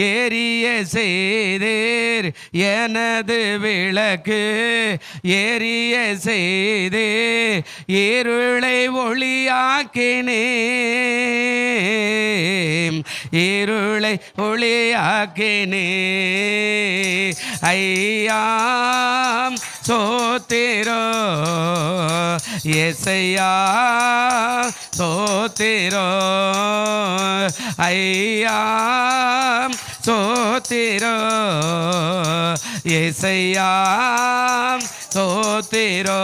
ஏரிய செய்தீர் எனது விளக்கு ஏரிய செய்தே இருளை ஒளியாக்கினே இருளை ஒளியாக்கினே ஐயாம் சோத்திரோ ஏசையா சோத்திரோ ஐயாம் சோத்திரோ ஏசையாம் சோத்திரோ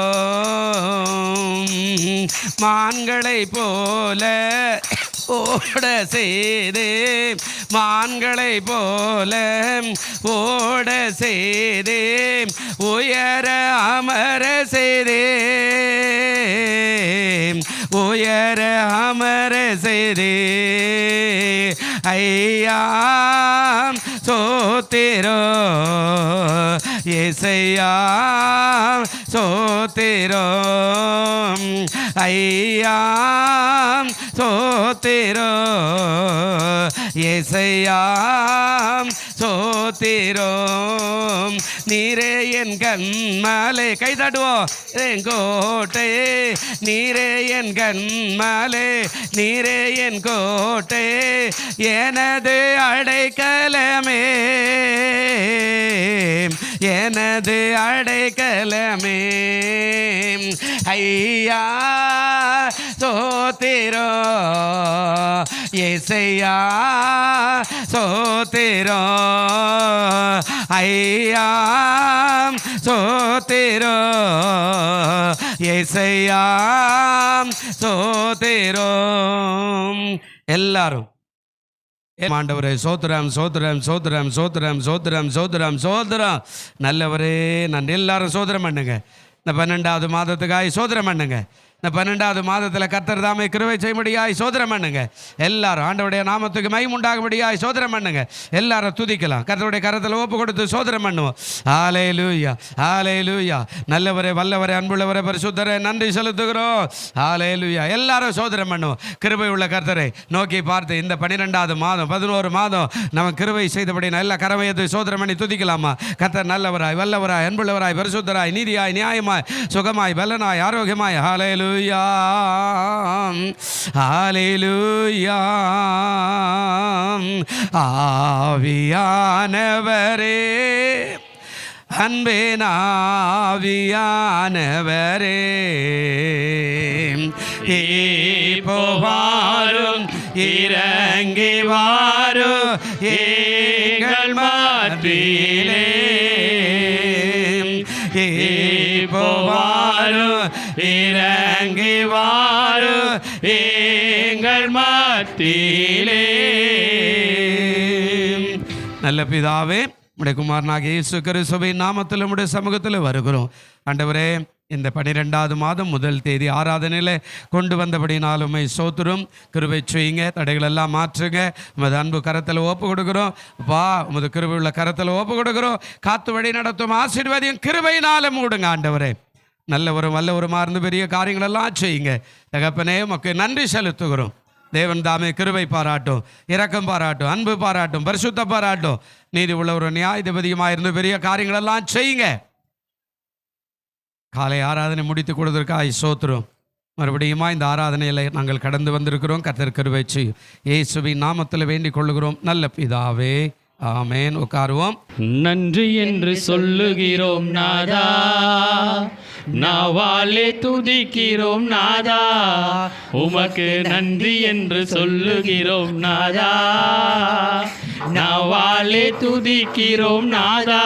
மான்களை போல ஓட செய்தே மான்களை போல ஓட செய்தே உயர அமர செய்தே உயர அமர செய்தே ஐயா சோத்திரோ ஏசையா சோத்திரோ ஐயா சோத்திரோ ஏசையா சோத்திரோ நீரே என் கண்மலை கை தட்டுவோம் கோட்டை நீரே என் கண்மலை நீரே என் கோட்டை எனது அடைக்கலமே எனது அடைக்கலமே ஐயா சோத்திரோ ஏசையா சோத்திரோ ஐயா சோத்திரோ ஏசையா சோத்திரோ எல்லாரும் ஆண்டவரே சோத்திரம் சோத்திரம் சோத்திரம் சோத்திரம் சோத்திரம் சோத்திரம் சோத்திரம் நல்லவரே நான் எல்லாரும் சோத்திரம் பண்ணுங்க இந்த 12வது மாதத்துக்காய் சோத்திரம் பண்ணுங்க இந்த 12வது மாதத்தில் கர்த்தர் தாமே கிருபை செய்யும்படியாய் சோத்திரம் பண்ணுங்க எல்லாரும் ஆண்டவருடைய நாமத்துக்கு மகிமை உண்டாகும்படியாய் சோத்திரம் பண்ணுங்க எல்லாரும் துதிக்கலாம் கர்த்தருடைய கரத்தில் ஒப்பு கொடுத்து சோத்திரம் பண்ணுவோம் ஹல்லேலூயா ஹல்லேலூயா நல்லவரே வல்லவரே அன்புள்ளவரே பரிசுத்தரே நன்றி செலுத்துகிறோம் ஹல்லேலூயா எல்லாரும் சோத்திரம் பண்ணுவோம் கிருபை உள்ள கர்த்தரை நோக்கி பார்த்து இந்த 12வது மாதம் 11 மாதம் நம்ம கிருபை செய்தபடி நல்ல கரவையத்தை சோத்திரம் பண்ணி துதிக்கலாமா கர்த்தர் நல்லவராய் வல்லவராய் அன்புள்ளவராய் பரிசுத்தராய் நீதியாய் நியாயமாய் சுகமாய் பலனாய் ஆரோக்கியமாய் ஹல்லேலூயா ஹல்லேலூயா ஆவியானவரே அன்பின் ஆவியானவரே இப்போ வாரும் இறங்கி வாரும் எங்கள் மத்தியிலே இப்போ வாரும் இறங்கி வாரும் எங்கள் மத்தியிலே நல்ல பிதாவே உம்முடைய குமாரனாகிய இயேசு கிறிஸ்துவின் நாமத்தில் உம்முடைய சமூகத்தில் வருகிறோம் ஆண்டவரே இந்த 12வது மாதம் முதல் தேதி ஆராதனையில் கொண்டு வந்தபடினாலுமே சோத்திரம் கிருபை செய்யுங்க தடைகள் எல்லாம் மாற்றுங்க உமது அன்பு கரத்தில் ஒப்பு கொடுக்குறோம் அப்பா உமது கிருபை உள்ள கரத்தில் ஒப்பு கொடுக்குறோம் காத்து வழி நடத்தும் ஆசீர்வாதம் கிருபையினால மூடுங்க ஆண்டவரே நல்லவரும் வல்லவருமா இருந்து பெரிய காரியங்களெல்லாம் செய்யுங்க தகப்பனே உமக்கு நன்றி செலுத்துகிறோம் தேவன் தாமே கிருபை பாராட்டும் இரக்கம் பாராட்டும் அன்பு பாராட்டும் பரிசுத்த பாராட்டும் நீதி உள்ள ஒரு நியாயாதிபதியுமாக இருந்து பெரிய காரியங்களெல்லாம் செய்யுங்க காலை ஆராதனை முடித்து கொடுத்ததற்காக சோத்திரம் மறுபடியுமா இந்த ஆராதனையில் நாங்கள் கடந்து வந்திருக்கிறோம் கர்த்தர் கிருபை செய்யும் இயேசுவின் நாமத்தில் வேண்டிக் கொள்ளுகிறோம் நல்ல பிதாவே ஆமென் உட்காருவோம் நன்றி என்று சொல்லுகிறோம் நாதா நாவாலே துதிக்கிறோம் நாதா உமக்கு நன்றி என்று சொல்லுகிறோம் நாதா நாவாலே துதிக்கிறோம் நாதா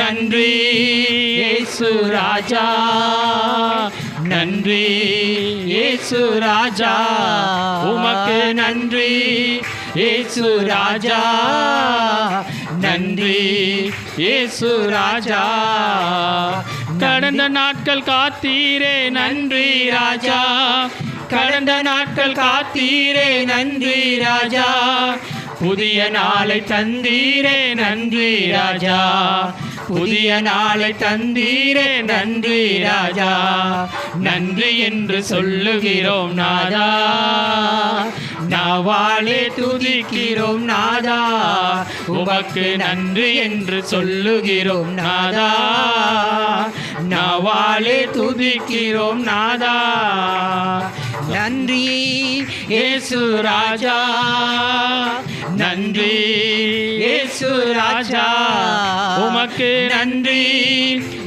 நன்றி இயேசு ராஜா நன்றி இயேசு ராஜா உமக்கு நன்றி இயேசு ராஜா நன்றி இயேசு ராஜா கடந்த நாட்கள் காத்தீரே நன்றி ராஜா கடந்த நாட்கள் காத்தீரே நன்றி ராஜா புதிய நாளை தந்தீரே நன்றி ராஜா புதிய நாளை தந்தீரே நன்றி ராஜா நன்றி என்று சொல்லுகிறோம் நாதா நாவாலே துதிக்கிறோம் நாதா, உமக்கு நன்றி என்று சொல்லுகிறோம் நாதா, நாவாலே துதிக்கிறோம் நாதா. நன்றி இயேசு ராஜா, நன்றி இயேசு ராஜா, உமக்கு நன்றி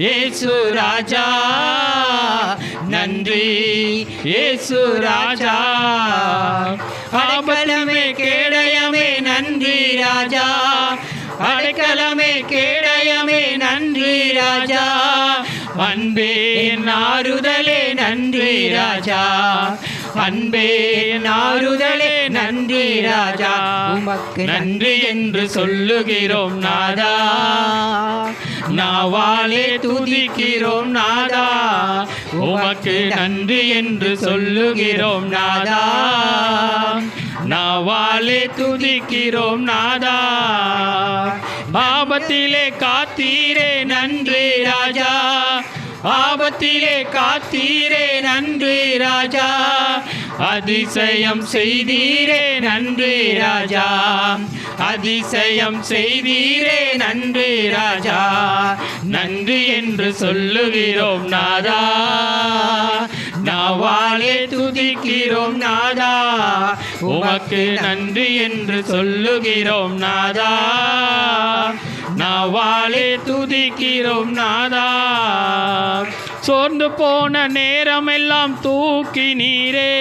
இயேசு ராஜா, நன்றி இயேசு ராஜா. ஆபலமே கேடயமே நன்றி ராஜா, அடைக்கலமே கேடயமே நன்றி ராஜா, அன்பே நாறுதலே நன்றி ராஜா, அன்பே நாறுதலே நன்றி ராஜா, உமக்கு நன்றி என்று சொல்லுகிறோம் நாதா, நாவாலே துதிக்கிறோம் நாதா, உமக்கு நன்றி என்று சொல்லுகிறோம் நாதா, நாவாலே துதிக்கிறோம் நாதா. ஆபத்திலே காத்தீரே நன்றி ராஜா, ஆபத்திலே காத்தீரே நன்றி ராஜா, அதிசயம் செய்தீரே நன்றி ராஜா, அதிசயம் செய்தீரே நன்றி ராஜா, நன்றி என்று சொல்லுகிறோம் நாதா, நாவாலே துதிக்கிறோம் நாதா, உமக்கு நன்றி என்று சொல்லுகிறோம் நாதா, நாவாலே துதிக்கிறோம் நாதா. சோர்ந்து போன நேரமெல்லாம் தூக்கி நீரே,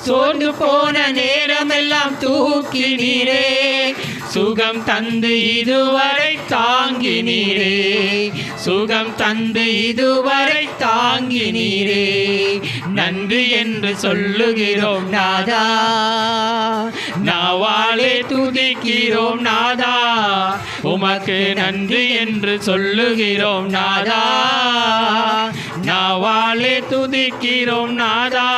சோர்ந்து போன நேரமெல்லாம் தூக்கி நீரே, சுகம் தந்து இதுவரை தாங்கி நீரே, சுகம் தந்து இதுவரை தாங்கி நீரே, நன்றி என்று சொல்லுகிறோம் நாதா, நாவாலே துதிக்கிறோம் நாதா, உமக்கு நன்றி என்று சொல்லுகிறோம் நாதா, நாவாலே துதிக்கிறோம் நாதா.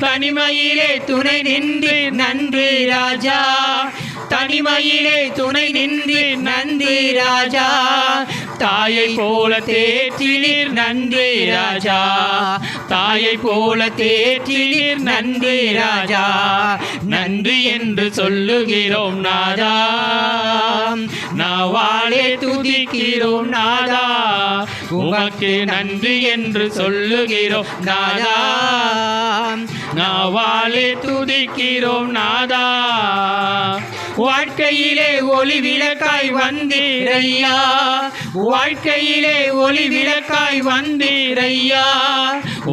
தனிமையிலே துணை நின்று நன்றி ராஜா, தனிமையிலே துணை நின்று நன்றி ராஜா, தாயை போல தேற்றினீர் நன்றி ராஜா, தாயை போல தேற்றினீர் நன்றி ராஜா, நன்றி என்று சொல்லுகிறோம் நாதா, நாவாலே துதிக்கிறோம் நாதா, உமக்கு நன்றி என்று சொல்லுகிறோம் நாதா, நாவாலே துதிக்கிறோம் நாதா. வாழ்க்கையிலே ஒளி விளக்காய் வந்தீரையா, வாழ்க்கையிலே ஒளி விளக்காய் வந்தீரையா,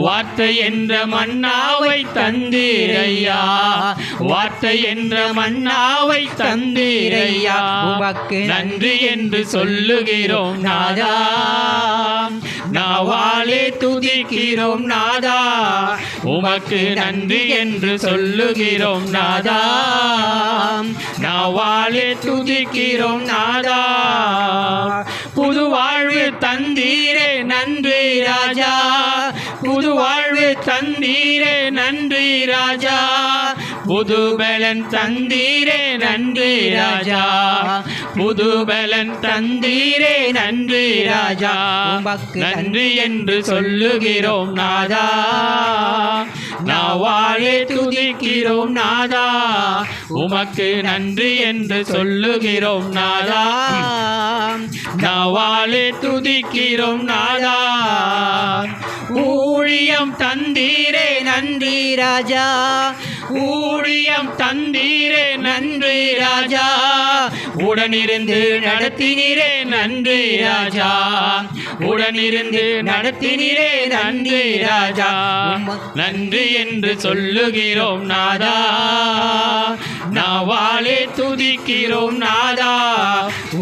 வார்த்தை என்ற மன்னாவை தந்தீரையா, வார்த்தை என்ற மன்னாவை தந்தீரையா, உமக்கு நன்றி என்று சொல்லுகிறோம் நாதா, நாவாலே துதிக்கிறோம் நாதா, உமக்கு நன்றி என்று சொல்லுகிறோம் நாதா, நாவாலே துதிக்கிறோம் நாதா. புது வாழ்வு தந்தீரே நன்றி ராஜா, புது வாழ்வு தந்தீரே நன்றி ராஜா, புது பலன் தந்தீரே நன்றி ராஜா, புது பலன் தந்தீரே நன்றி ராஜா, உமக்கு நன்றி என்று சொல்லுகிறோம் நாதா, நாவாலே துதிக்கிறோம் நாதா, உமக்கு நன்றி என்று சொல்லுகிறோம் நாதா, நாவாலே துதிக்கிறோம் நாதா. ஊழியம் தந்தீரே நன்றி ராஜா, ஊழியம் தந்தீரே நன்றி ராஜா, உடனிருந்து நடத்தினீரே நன்றி ராஜா, உடனிருந்து நடத்தினீரே நன்றி ராஜா, நன்றி என்று சொல்லுகிறோம் நாதா, நாவாலே துதிக்கிறோம் நாதா,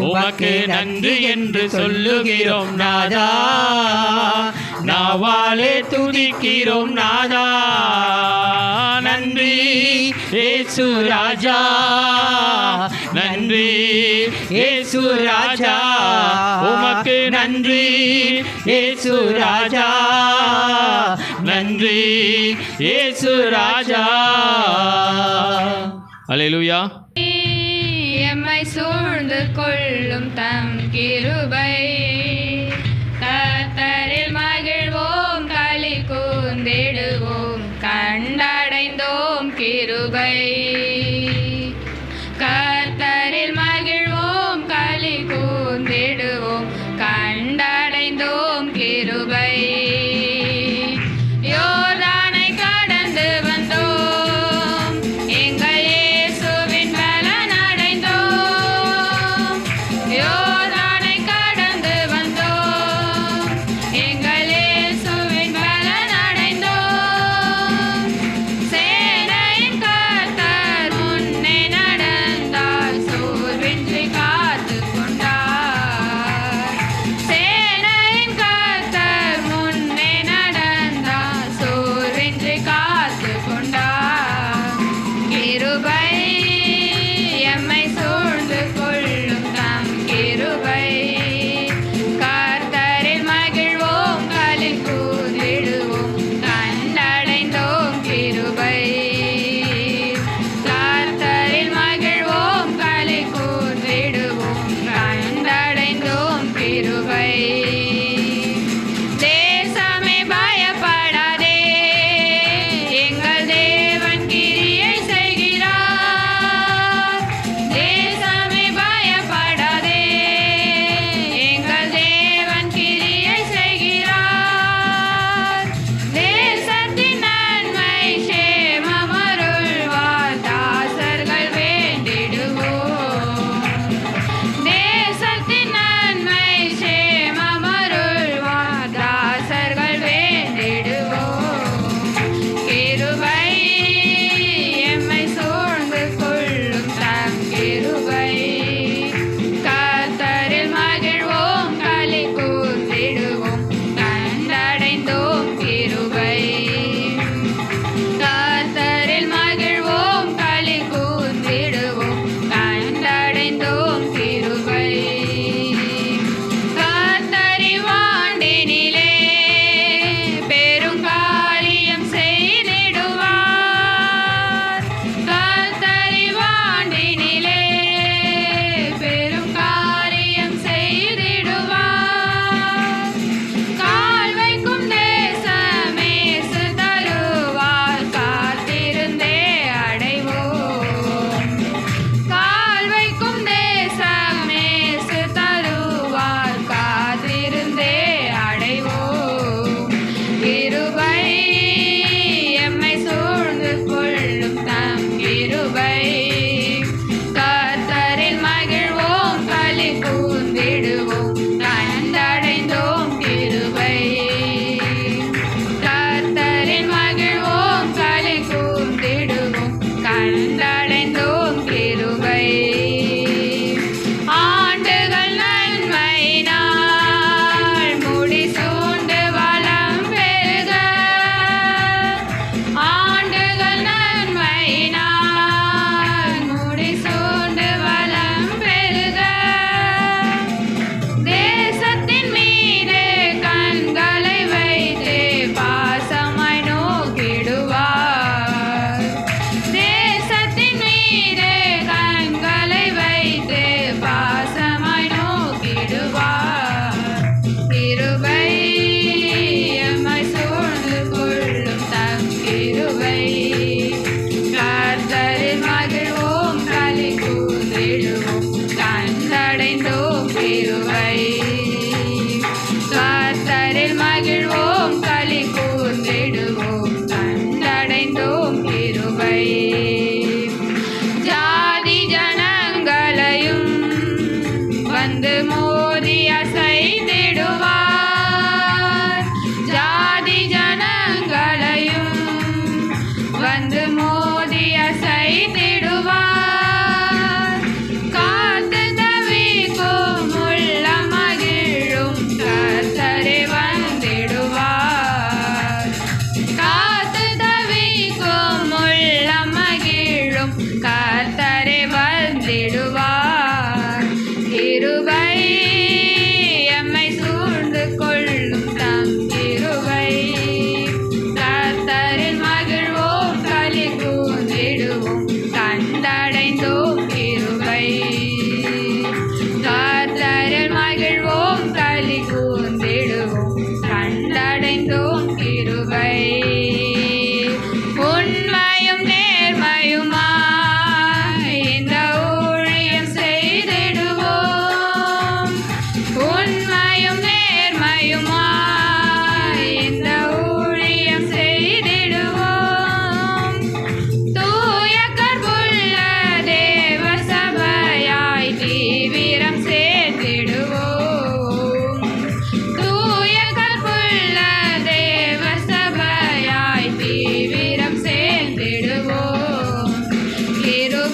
உமக்கு நன்றி என்று சொல்லுகிறோம் நாதா, நாவாலே துதிக்கிறோம் நாதா. நன்றி இயேசு ராஜா, நன்றி இயேசு ராஜா, உமக்கு நன்றி இயேசு ராஜா, நன்றி இயேசு ராஜா. அல்லேலூயா. எம்மை சூழ்ந்து கொள்ளும் தம் கிருபை, கர்த்தரில் மகிழ்வோம் களி கூர்ந்திடுவோம், கண்டடைந்தோம் கிருபை.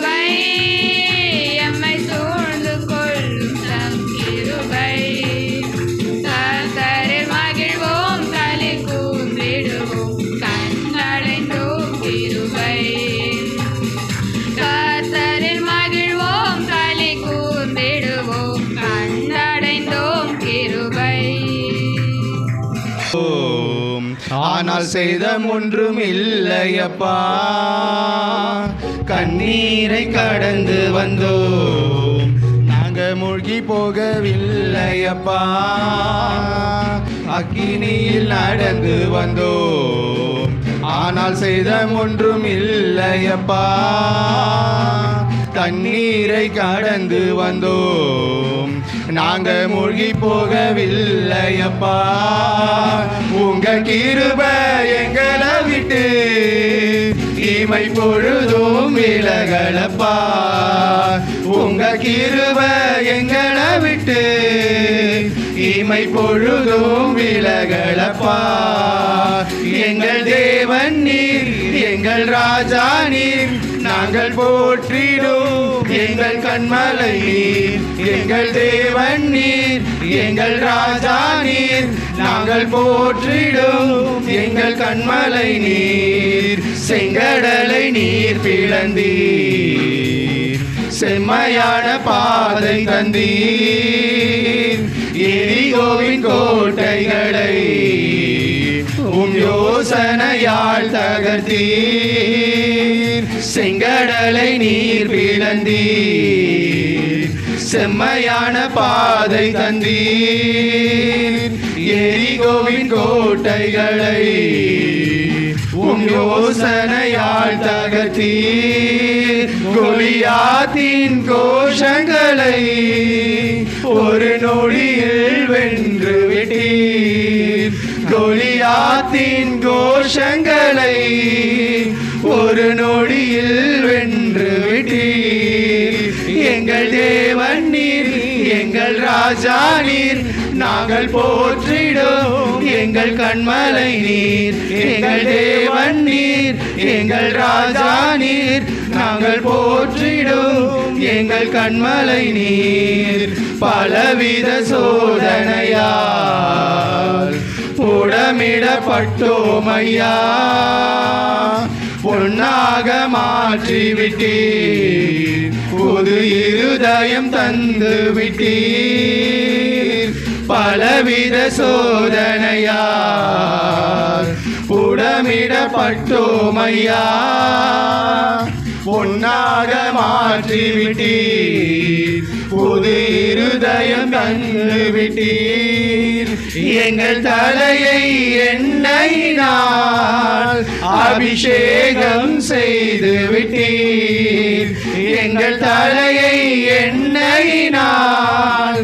கிருபை எம்மை சூழ்ந்து கொள்ளும் தம் கிருபை கர்த்தரில் மகிழ்வோம் களி கூர்ந்திடுவோம் கண்டடைந்தோம் கிருபை கர்த்தரில் மகிழ்வோம் களி கூர்ந்திடுவோம் கண்டடைந்தோம் கிருபை. ஆனால் சேதம் ஒன்றும் இல்லையப்பா, கண்ணீரை கடந்து வந்தோம், நாங்க மூழ்கி போகவில்லையப்பா, அக்கினியில் நடந்து வந்தோம். ஆனால் சேதம் ஒன்றும் இல்லையப்பா, தண்ணீரை கடந்து வந்தோம், நாங்க மூழ்கி போகவில்லையப்பா. உங்க கிருபை எங்களை விட்டு இமை பொழுதும் விலகலப்பா. உங்க கிருபை எங்களை விட்டு இமை பொழுதும் விலகலப்பா. எங்கள் தேவன் நீர், எங்கள் ராஜா நீர், நாங்கள் போற்றிடும் எங்கள் கண்மலை நீர். எங்கள் தேவன் நீர், எங்கள் ராஜா நீர், நாங்கள் போற்றிடும் எங்கள் கண்மலை நீர். செங்கடலை நீர் பிளந்தீர், செம்மையான பாதை தந்தீர். எரிகோவின் கோட்டைகளை உம் யோசனையால் தகர்த்தீர். செங்கடலை நீர் பிளந்தீர், செம்மையான பாதை தந்தீர். எரிகோவின் கோட்டைகளை உம் யோசனையால் தகர்த்தீர். கோலியாத்தின் கோஷங்களை ஒரு நொடியில் வென்று விட்டீர். கோலியாத்தின் கோஷங்களை ஒரு நொடியில் வென்று விட்டீர். எங்கள் தேவன் நீர், எங்கள் ராஜா நீர், நாங்கள் போற்றிடும் எங்கள் கண்மலை நீர். எங்கள் தேவன் நீர், எங்கள் ராஜா நீர், நாங்கள் போற்றிடும் எங்கள் கண்மலை நீர். பலவித சோதனையால் புடமிடப்பட்டோம் ஐயா, பொன்னாக மாற்றிவிட்டீர், புது இருதயம் தந்து விட்டீர். பலவித சோதனையால் புடமிடப்பட்டோம் ஐயா, பொன்னாக மாற்றிவிட்டீர், புது இருதயம் தந்து விட்டீர். எங்கள் தலையை எண்ணெயினால் அபிஷேகம் செய்து விட்டீர். எங்கள் தலையை எண்ணெயினால்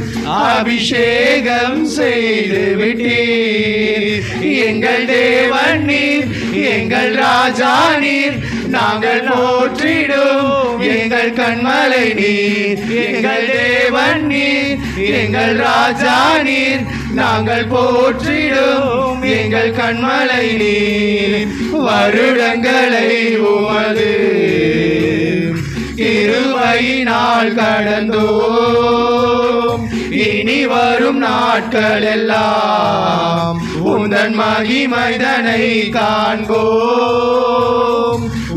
அபிஷேகம் செய்து விட்டீர். எங்கள் தேவன் நீர், எங்கள் ராஜா நீர், நாங்கள் போற்றிடும் எங்கள் கண்மலை நீர். எங்கள் தேவன் நீர், எங்கள் ராஜா நீர், நாங்கள் போற்றிடும் எங்கள் கண்மலை நீர். வருடங்களை உமது கிருபையினால் கடந்தோம், இனி வரும் நாட்கள் எல்லாம் உந்தன் மகிமைதனை காண்போம்.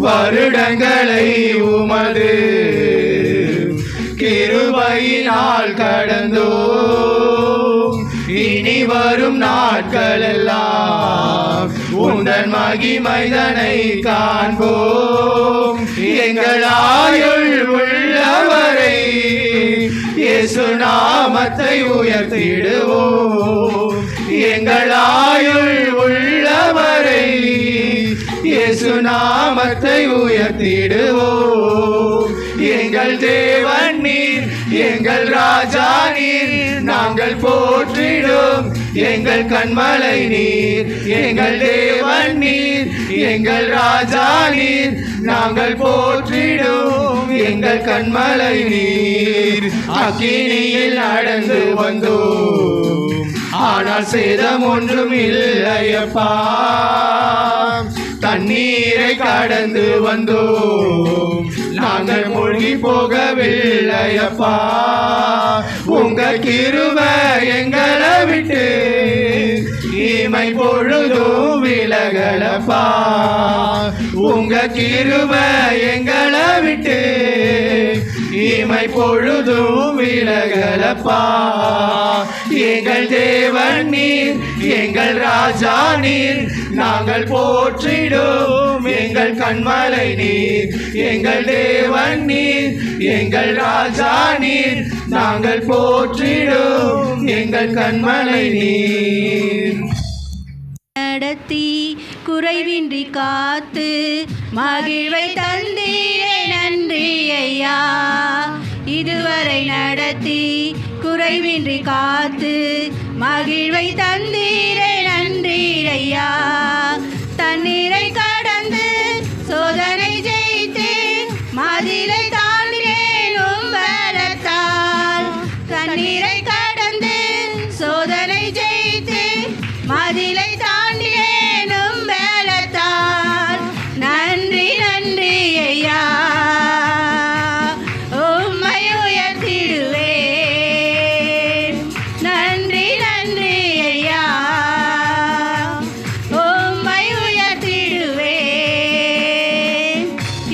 வருடங்களை உமது கிருபையினால் கடந்தோம், இனி வரும் நாட்கள் எல்லாம் உந்தன் மகிமைதனை காண்போம். எங்கள் ஆயுள் உள்ளவரை இயேசு நாமத்தை உயர்த்திடுவோம். எங்கள் ஆயுள் உள்ளவரை இயேசு நாமத்தை உயர்த்திடுவோம். எங்கள் தேவன் நீர், எங்கள் ராஜா நீர், நாங்கள் போற்றிடும் எங்கள் கண்மலை நீர். எங்கள் தேவன் நீர், எங்கள் ராஜா நீர், நாங்கள் போற்றிடும் எங்கள் கண்மலை நீர். அக்கினியில் நடந்து வந்தோம், ஆனால் சேதம் ஒன்றும் இல்லையப்பா. தண்ணீரை கடந்து வந்தோம், நாங்கள் மூழ்கி போகவில்லையப்பா. உங்க கிருபை எங்களை விட்டு இமை பொழுதும் விலகலப்பா. உங்க கிருபை எங்களை விட்டு இமை பொழுதும் விலகலப்பா. எங்கள் தேவன் நீர், எங்கள் ராஜா நீர், நாங்கள் போற்றிடும் எங்கள் கண்மலை நீர். எங்கள் தேவன் நீர், எங்கள் ராஜா நீர், நாங்கள் போற்றிடும் எங்கள் கண்மலை நீர். நடத்தி குறைவின்றி காத்து மகிழ்வை தந்தீரே நன்றி ஐயா. இதுவரை நடத்தி குறைவின்றி காத்து மகிழ்வை தந்தீரே நன்றி ஐயா. தண்ணீரை கடந்து சோதனை ஜெயித்து மதிலை தாண்டினேன் உம் வரத்தால். தண்ணீரை கடந்து சோதனை ஜெயித்து மதிலை தாண்டினேன் உம் பலத்தால். நன்றி நன்றி ஐயா, உம்மை உயர்த்திடுவேன். நன்றி நன்றி ஐயா, உம்மை உயர்த்திடுவேன்.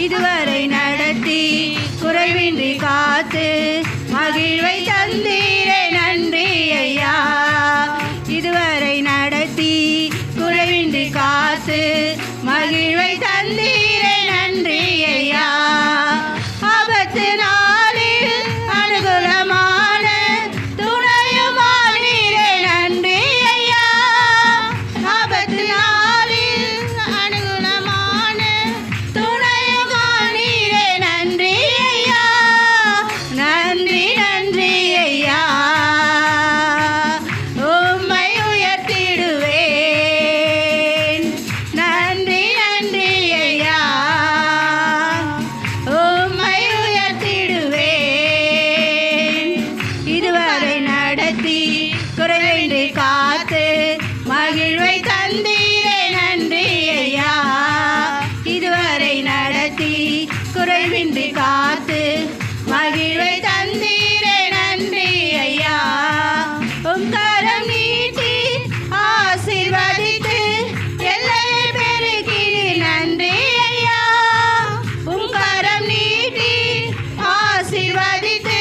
இதுவரை நடத்தி குறைவின்றி காத்து மகிழ்வை தந்தீரே நன்றி ஐயா. இதுவரை நடத்தி குறைவின்றி காத்து மகிழ்வை தந்தீரே நன்றி ஐயா. ஆபத்து நாளில் அனுகூலமான துணையுமானீரே நன்றி ஐயா. ஆபத்து நாளில் அனுகூலமான துணையுமானீரே நன்றி ஐயா. நன்றி நன்றி ஐயா, உம்மை உயர்த்திடுவேன். நன்றி நன்றி ஐயா, உம்மை உயர்த்திடுவேன். இதுவரை நடத்தி குறைவின்றி காத்து மகிழ்வை தந்தீரே நன்றி ஐயா. இதுவரை நடத்தி குறைவின்றி காத்து மகிழ்வை தந்தீரே நன்றி ஐயா. உம் கரம் நீட்டி ஆசீர்வதித்து எல்லையை பெருக்கினீர் நன்றி ஐயா. உம் கரம் நீட்டி ஆசீர்வதித்து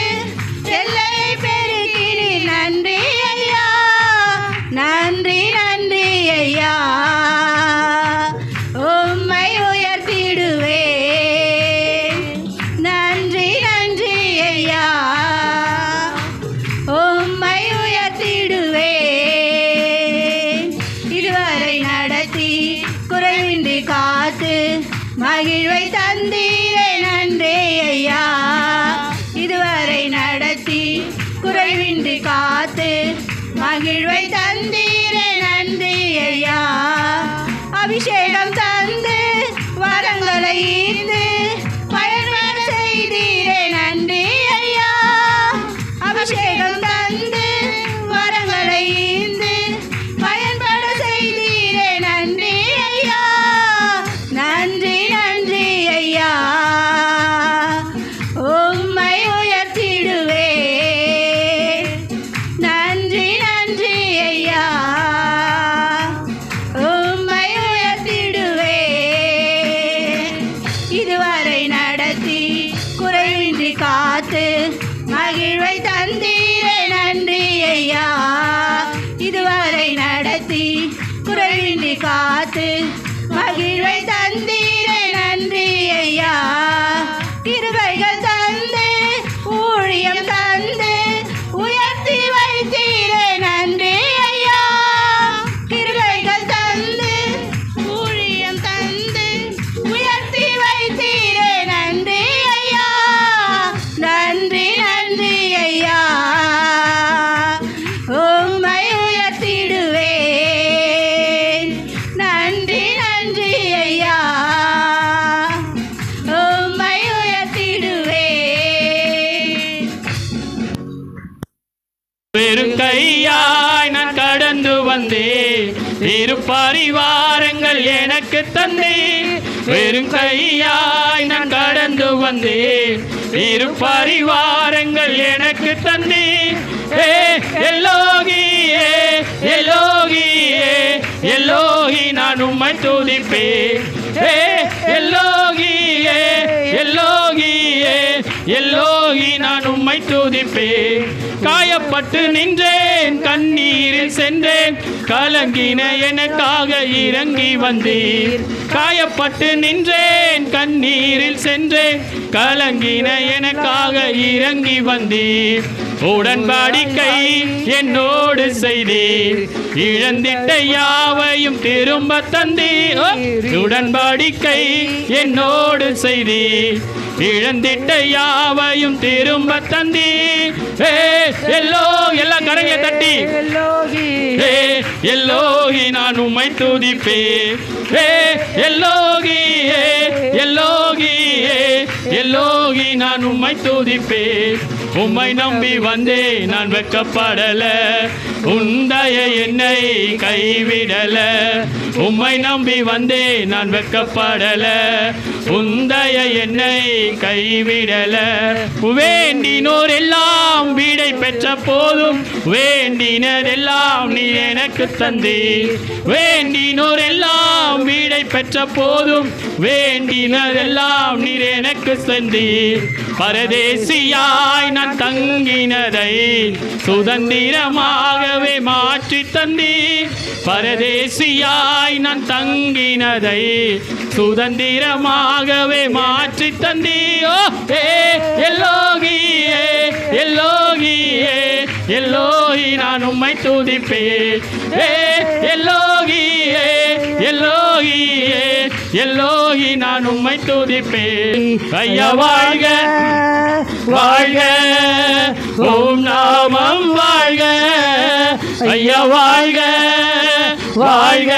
எல்லையை பெருக்கினீர் நன்றி ஐயா. நன்றி நன்றி ஐயா, உம்மை உயர்த்திடுவேன். நன்றி நன்றி ஐயா, உம்மை உயர்த்திடுவேன். இதுவரை நடத்தி குறைவின்றி காத்து மகிழ்வை தந்தீரே நன்றி ஐயா. இதுவரை நடத்தி குறைவின்றி காத்து மகிழ்வை தந்தீரே நன்றி ஐயா. அபிஷேகம் தந்து வரங்களை ஈர்த்து பயன்பட செய்தீரே நன்றி ஐயா. அபிஷேகம் தந்து வரங்களை ஈர்த்து பயன்பட செய்தீரே நன்றி ஐயா. நன்றி நன்றி ஐயா, உம்மை உயர்த்திடுவேன். நன்றி நன்றி ஐயா, உம்மை உயர்த்திடுவேன். இதுவரை நடத்தி குறைவின்றி காத்து மகிழ்வை தந்தீரே நன்றி ஐயா. இதுவரை நடத்தி குறைவின்றி காத்து மகிழ்வை தந்தீரே நன்றி ஐயா. கிருபைகள் தந்து ஊழியம் தந்து உயர்த்தி வைத்தீரே நன்றி ஐயா. கிருபைகள் தந்து ஊழியம் தந்து உயர்த்தி வைத்தீரே நன்றி ஐயா. நன்றி நன்றி ஐயா, உம்மை உயர்த்திடுவேன். நன்றி நன்றி ஐயா, உம்மை உயர்த்திடுவேன். வெறும் கையாய் நான் கடந்து வந்தேன், இரு பரிவாரங்கள் எனக்கு தந்தே. வெறும் கையாய் நான் கடந்து வந்தேன் இரு பரிவாரங்கள் எனக்கு தந்தீர் எல்லோகியே எல்லோகியே எல்லோகி நான் உம்மை துதிப்பேன் எல்லோகியே எல்லோகியே எல்லோகி நான் உம்மை துதிப்பேன் காயப்பட்டு நின்றேன் கண்ணீரில் சென்றேன் கலங்கின எனக்காக இறங்கி வந்தீர் காயப்பட்டு நின்றேன் கண்ணீரில் சென்றேன் கலங்கின எனக்காக இறங்கி வந்தீர் உடன்படிக்கை என்னோடு செய்தீர் இழந்திட்ட யாவையும் திரும்ப தந்தீர் உடன்படிக்கை என்னோடு செய்தீர் இழந்திட்ட யாவையும் திரும்ப தந்தீர் எல்லா கரங்களை தட்டி எல்லோகி நான் உம்மை துதிப்பேன் எல்லோகியே எல்லோகியே எல்லோகி நான் உம்மை துதிப்பேன் உம்மை நம்பி வந்தேன் நான் வெட்கப்படல உந்தைய என்னை கைவிடல உம்மை நம்பி வந்தேன் நான் வெட்கப்படல உந்தைய என்னை கைவிடல வேண்டினோர் எல்லாம் வீடை பெற்ற போதும் வேண்டினதெல்லாம் நீ எனக்கு தந்தீர் வேண்டினோர் எல்லாம் வீடை பெற்ற போதும் வேண்டினதெல்லாம் நீர் எனக்கு தந்தீர் பரதேசியாய் நான் தங்கினதை சுதந்திரமாகவே மாற்றி தந்தீர் பரதேசியாய் நான் தங்கினதை சுதந்திரமாகவே மாற்றி தந்தீரோ எல்லோகியே எல்லோகியே எல்லோகி நான் உம்மை துதிப்பேன் எல்லோகியே எல்லோகியே எல்லோகி நான் உம்மை துதிப்பேன் ஐயா வாழ்க வாழ்க ஓம் நாமம் வாழ்க ஐயா வாழ்க வாழ்க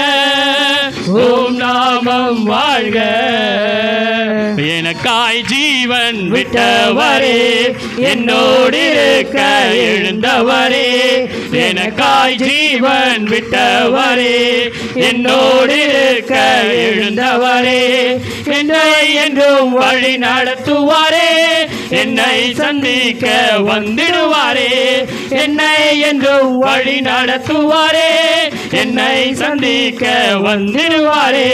ஓம் நாமம் வாழ்க எனக்காய் ஜீவன் விட்டவரே என்னோடு இருக்க எழுந்தவரே எனக்காய் ஜீவன் விட்டவரே என்னோடு இருக்க எழுந்தவரே என்னை என்றும் வழி நடத்துவாரே என்னை சந்திக்க வந்திடுவாரே என்னை என்றும் வழி நடத்துவாரே என்னை சந்திக்க வந்திடுவாரே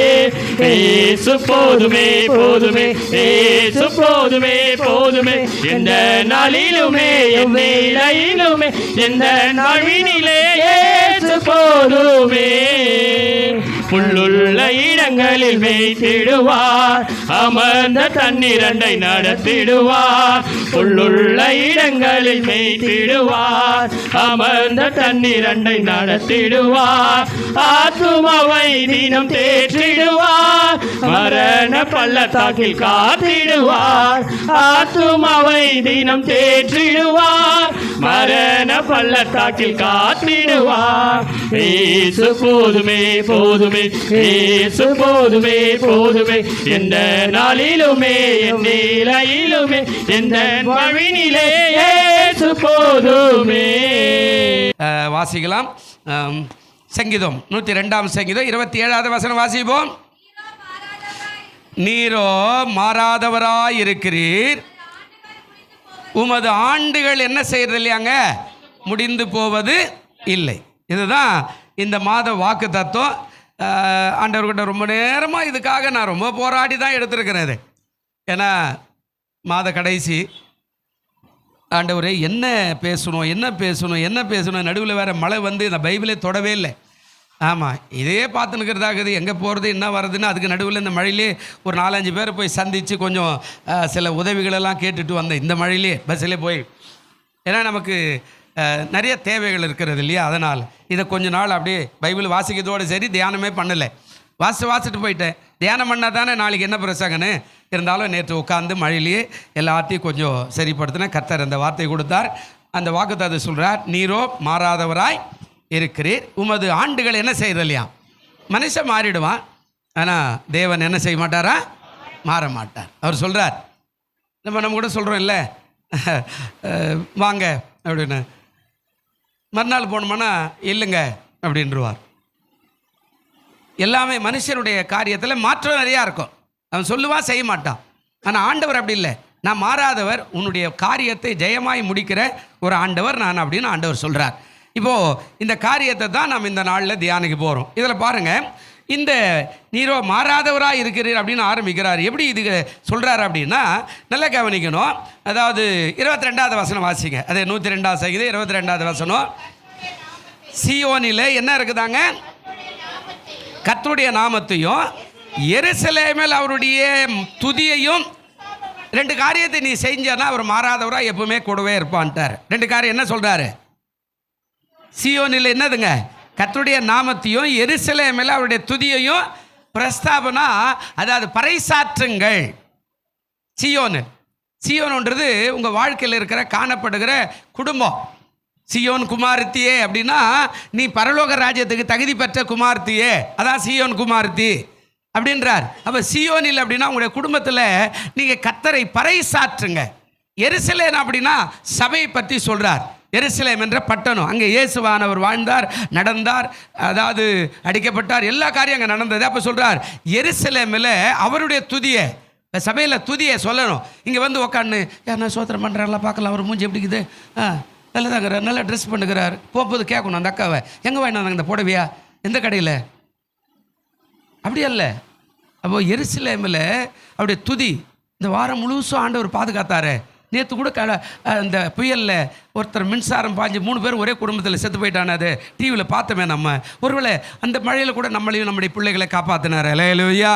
இயேசு போதுமே போதுமே இயேசு போதுமே போதுமே எந்த நாளிலுமே என் வேளையிலுமே எந்த நாளினிலே இயேசு போதுமே புல்லுள்ள இடங்களில் மேய்த்திடுவார் அமர்ந்த தண்ணீரண்டை நடத்திடுவார் புல்லுள்ள இடங்களில் மேய்த்திடுவார் அமர்ந்த தண்ணீரண்டை நடத்திடுவார் ஆத்துமாவை தினம் தேற்றிடுவார் மரண பள்ளத்தாக்கில் காத்திடுவார் ஆத்துமாவை தினம் தேற்றிடுவார் மரண பள்ளத்தாக்கில் காத்திடுவார் இயேசு போதுமே போதுமே இயேசு போதுமே போதுமே எந்த நாளிலுமே என் நிலையிலுமே எந்த வழியிலே இயேசு போதுமே. வாசிக்கலாம். சங்கீதம் 102 சங்கீதம் 27வது வசனம் வாசிப்போம். நீரோ மாறாதவராய் இருக்கிறீர், உமது ஆண்டுகள் என்ன செய்யறது இல்லையாங்க, முடிந்து போவது இல்லை. இதுதான் இந்த மாத வாக்கு தத்துவம். ஆண்டவர்கிட்ட ரொம்ப நேரமாக இதுக்காக நான் ரொம்ப போராடி தான் எடுத்திருக்கிறேன் இது. ஏன்னா மாத கடைசி ஆண்டவரே என்ன பேசணும் என்ன பேசணும் என்ன பேசணும், நடுவில் வேறு மழை வந்து இந்த பைபிளே தொடவே இல்லை. ஆமாம், இதே பார்த்துன்னுக்கிறதாகுது, எங்கே போகிறது என்ன வர்றதுன்னு. அதுக்கு நடுவில் இந்த மழையிலே ஒரு 4-5 பேரை போய் சந்தித்து கொஞ்சம் சில உதவிகளெல்லாம் கேட்டுட்டு வந்தேன் இந்த மழையிலே பஸ்ஸிலே போய். ஏன்னா நமக்கு நிறைய தேவைகள் இருக்கிறது இல்லையா, அதனால் இதை கொஞ்ச நாள் அப்படியே பைபிள் வாசிக்கிறதோடு சரி தியானமே பண்ணலை. வாசிட்டு போயிட்டேன். தியானம் பண்ணால் தானே நாளைக்கு என்ன பிரசங்கன்னு. இருந்தாலும் நேற்று உட்காந்து மழையிலேயே எல்லாத்தையும் கொஞ்சம் சரிப்படுத்தினேன். கர்த்தர் அந்த வார்த்தை கொடுத்தார். அந்த வாக்குத்தத்தை சொல்கிறார், நீரோ மாறாதவராய் இருக்கிறீர், உமது ஆண்டுகள் என்ன செய்யறது இல்லையா. மனுஷன் மாறிடுவான், ஆனால் தேவன் என்ன செய்ய மாட்டாரா, மாற மாட்டார். அவர் சொல்கிறார், நம்ம கூட சொல்கிறோம் இல்லை வாங்க அப்படின்னு, மறுநாள் போனோம்னா இல்லைங்க அப்படின்ட்டுருவார். எல்லாமே மனுஷனுடைய காரியத்தில் மாற்றம் நிறையா இருக்கும். அவன் சொல்லுவான், செய்ய மாட்டான். ஆனால் ஆண்டவர் அப்படி இல்லை, நான் மாறாதவர், உன்னுடைய காரியத்தை ஜெயமாய் முடிக்கிற ஒரு ஆண்டவர் நான் அப்படின்னு ஆண்டவர் சொல்கிறார். இப்போது இந்த காரியத்தை தான் நாம் இந்த நாளில் தியானிக்க போகிறோம். இதில் பாருங்கள், இந்த நீரோ மாறாதவராக இருக்கிறீர் அப்படின்னு ஆரம்பிக்கிறார். எப்படி இது சொல்கிறார் அப்படின்னா நல்லா கவனிக்கணும். அதாவது 22வது வசனம் வாசிங்க. அதே 102 சங்கீதம் 22வது வசனம். சீயோனில் என்ன இருக்குதாங்க? கர்த்தருடைய நாமத்தையும் எருசலேமில் அவருடைய துதியையும். 2 காரியத்தை நீ செஞ்சனா அவர் மாறாதவராக எப்பவுமே கூடவே இருப்பான்ட்டார். 2 காரியம் என்ன சொல்கிறாரு? சீயோனில் என்னதுங்க? கர்த்தருடைய நாமத்தையும் எருசலேமில் அவருடைய துதியையும் பிரஸ்தாபனா, அதாவது பறைசாற்றுங்கள். சீயோன்ன்றது உங்கள் வாழ்க்கையில் இருக்கிற காணப்படுகிற குடும்பம். சீயோன் குமாரத்தியே அப்படின்னா நீ பரலோக ராஜ்யத்துக்கு தகுதி பெற்ற குமாரத்தியே, அதான் சீயோன் குமாரத்தி அப்படின்றார். அப்போ சீயோனில் அப்படின்னா உங்களுடைய குடும்பத்தில் நீங்கள் கர்த்தரை பறைசாற்றுங்க. எருசலேம் அப்படின்னா சபையை பற்றி சொல்கிறார். எருசலேம் என்ற பட்டணம், அங்கே இயேசுவானவர் வாழ்ந்தார், நடந்தார், அதாவது அடிக்கப்பட்டார், எல்லா காரியம் அங்கே நடந்தது. அப்போ சொல்கிறார் எருசலேமில் அவருடைய துதியை, சபையில் துதியை சொல்லணும். இங்கே வந்து உக்காந்து யாருன்னா சோத்திரம் பண்ணுறாங்களா பார்க்கலாம், அவர் மூஞ்சி எப்படி இருக்குது, நல்லதாங்கிறார், நல்லா ட்ரெஸ் பண்ணுகிறார், போகும்போது கேட்கணும் அந்த அக்காவை, எங்கே வாங்கினாங்க இந்த புடவையா, எந்த கடையில், அப்படி அல்ல. அப்போது எருசலேமில் அவருடைய துதி இந்த வாரம் முழுசும் ஆண்டவர் பாதுகாத்தாரு. நேற்று கூட அந்த புயலில் ஒருத்தர் மின்சாரம் பாஞ்சு 3 பேர் ஒரே குடும்பத்தில் செத்து போயிட்டானே, அது டிவியில் பார்த்தோமே நம்ம. ஒருவேளை அந்த மழையில் கூட நம்மளையும் நம்முடைய பிள்ளைகளை காப்பாற்றினார். அல்லேலூயா.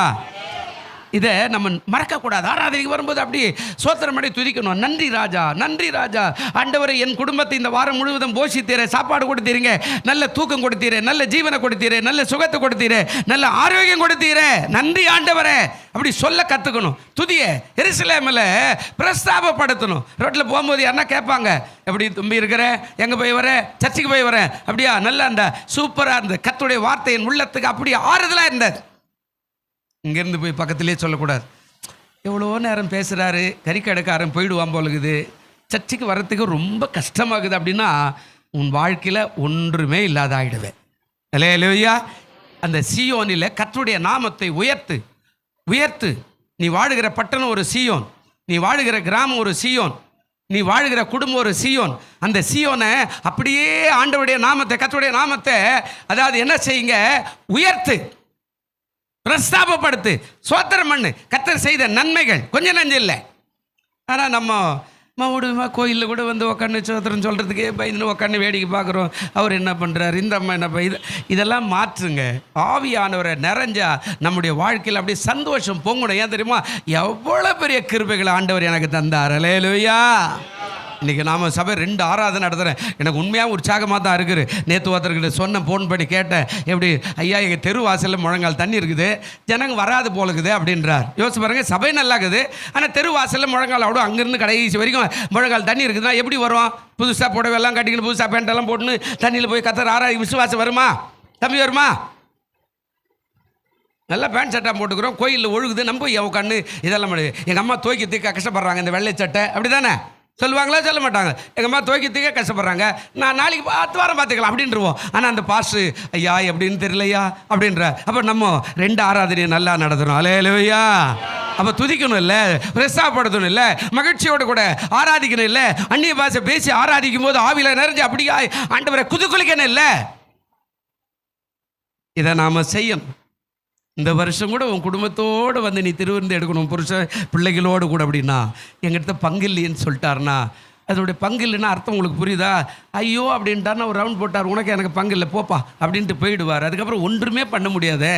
இதை நம்ம மறக்கக்கூடாது. ஆராதனைக்கு வரும்போது அப்படி சோத்திரம் பண்ணி துதிக்கணும். நன்றி ராஜா, நன்றி ராஜா, ஆண்டவரை என் குடும்பத்தை இந்த வாரம் முழுவதும் போஷித்தீரே, சாப்பாடு கொடுத்தீருங்க, நல்ல தூக்கம் கொடுத்தீரே, நல்ல ஜீவனை கொடுத்தீரே, நல்ல சுகத்தை கொடுத்தீரே, நல்ல ஆரோக்கியம் கொடுத்தீரே, நன்றி ஆண்டவரே அப்படி சொல்ல கற்றுக்கணும். துதியை எருசலேமில் பிரஸ்தாபப்படுத்தணும். ரோட்டில் போகும்போது யாருன்னா கேட்பாங்க, எப்படி தும்பி இருக்கிற, எங்கே போய் வர, சர்ச்சுக்கு போய் வரேன், அப்படியா, நல்ல அந்த சூப்பராக இருந்தது, கர்த்தருடைய வார்த்தையின் உள்ளத்துக்கு அப்படி ஆறுதலாக இருந்தது. இங்கேருந்து போய் பக்கத்துலேயே சொல்லக்கூடாது, எவ்வளோ நேரம் பேசுகிறாரு, கறிக்கடைக்காரன் போயிடுவான் போலுக்குது, சர்ச்சுக்கு வர்றதுக்கு ரொம்ப கஷ்டமாகுது அப்படின்னா உன் வாழ்க்கையில் ஒன்றுமே இல்லாத ஆகிடுவேன். அல்லேலூயா. அந்த சீயோனில் கர்த்தருடைய நாமத்தை உயர்த்து உயர்த்து. நீ வாழுகிற பட்டணம் ஒரு சீயோன், நீ வாழுகிற கிராமம் ஒரு சீயோன், நீ வாழுகிற குடும்பம் ஒரு சீயோன். அந்த சீயோனை அப்படியே ஆண்டவருடைய நாமத்தை, கர்த்தருடைய நாமத்தை, அதாவது என்ன செய்யுங்க, உயர்த்து, பிரஸ்தாபப்படுத்து, சோத்திரம் பண்ணு. கர்த்தர் செய்த நன்மைகள் கொஞ்சம் நஞ்சம் இல்லை. ஆனால் நம்ம விடுமா கோயிலில் கூட வந்து உக்காந்து சோத்திரம் சொல்கிறதுக்கே பயந்து உக்காந்து வேடிக்கை பார்க்குறோம். அவர் என்ன பண்ணுறாரு, இந்த அம்மா என்ன இதெல்லாம் மாற்றுங்க. ஆவியானவரை நிறைஞ்சா நம்முடைய வாழ்க்கையில் அப்படியே சந்தோஷம் பொங்கணும். ஏன் தெரியுமா, எவ்வளோ பெரிய கிருபைகளை ஆண்டவர் எனக்கு தந்தார். அல்லேலூயா. இன்றைக்கி நாம் சபை 2 ஆராதனை நடத்துகிறேன். எனக்கு உண்மையாக உற்சாகமாக தான் இருக்குது. நேற்று ஒருத்தர்கிட்ட சொன்ன, ஃபோன் பண்ணி கேட்டேன், எப்படி ஐயா எங்கள் தெரு வாசலில் முழங்கால் தண்ணி இருக்குது, ஜனங்க வராது போல இருக்குது அப்படின்றார். யோசிச்சு பாருங்க, சபை நல்லா இருக்குது, ஆனால் தெரு வாசலில் முழங்கால் அவ்வளோ அங்கேருந்து கடைசி வரைக்கும் முழங்கால் தண்ணி இருக்குதுன்னா எப்படி வரும்? புதுசாக புடவெல்லாம் கட்டிக்கணும், புதுசாக பேண்டெல்லாம் போட்டுன்னு தண்ணியில் போய் கத்தர் ஆராய் விசுவாசம் வருமா? தம்பி வருமா? நல்லா பேண்ட் சட்டை போட்டுக்கிறோம், கோயிலில் ஒழுகுது, நம்ம போய் உட்காந்து இதெல்லாம் பண்ணுது. எங்கள் அம்மா துவைக்கிறதுக்கு கஷ்டப்படுறாங்க இந்த வெள்ளை சட்டை, அப்படி தானே சொல்லுவாங்களா? சொல்ல மாட்டாங்க. எங்கள் அம்மா துவைக்கிறதுக்கே கஷ்டப்படுறாங்க, நான் நாளைக்கு 10 வாரம் பார்த்துக்கலாம் அப்படின்ட்டுருவோம். ஆனால் அந்த பாஸ்டர் ஐயா எப்படின்னு தெரியலையா அப்படின்ற. அப்போ நம்ம 2 ஆராதனையை நல்லா நடத்தணும். அல்லேலூயா. அப்போ துதிக்கணும் இல்லை, பிரஸ்தாபப்படுத்தணும் இல்லை, மகிழ்ச்சியோடு கூட ஆராதிக்கணும் இல்லை, அந்நிய பாஷை பேசி ஆராதிக்கும் போது ஆவியில் நிறைஞ்சு அப்படியா ஆண்டவரை குதிக்குளிக்கணும் இல்லை. இதை நாம் செய்யணும். இந்த வருஷம் கூட உன் குடும்பத்தோடு வந்து நீ திருவிருந்து எடுக்கணும், புருஷன் பிள்ளைகளோடு கூட. அப்படின்னா எங்கிட்ட பங்கு இல்லைன்னு சொல்லிட்டாருன்னா, அதனுடைய பங்கு இல்லைன்னா அர்த்தம் உங்களுக்கு புரியுதா? ஐயோ அப்படின்ட்டாருன்னா ஒரு ரவுண்ட் போட்டார், உனக்கு எனக்கு பங்கு இல்லை போப்பா அப்படின்ட்டு போயிடுவார். அதுக்கப்புறம் ஒன்றுமே பண்ண முடியாதே,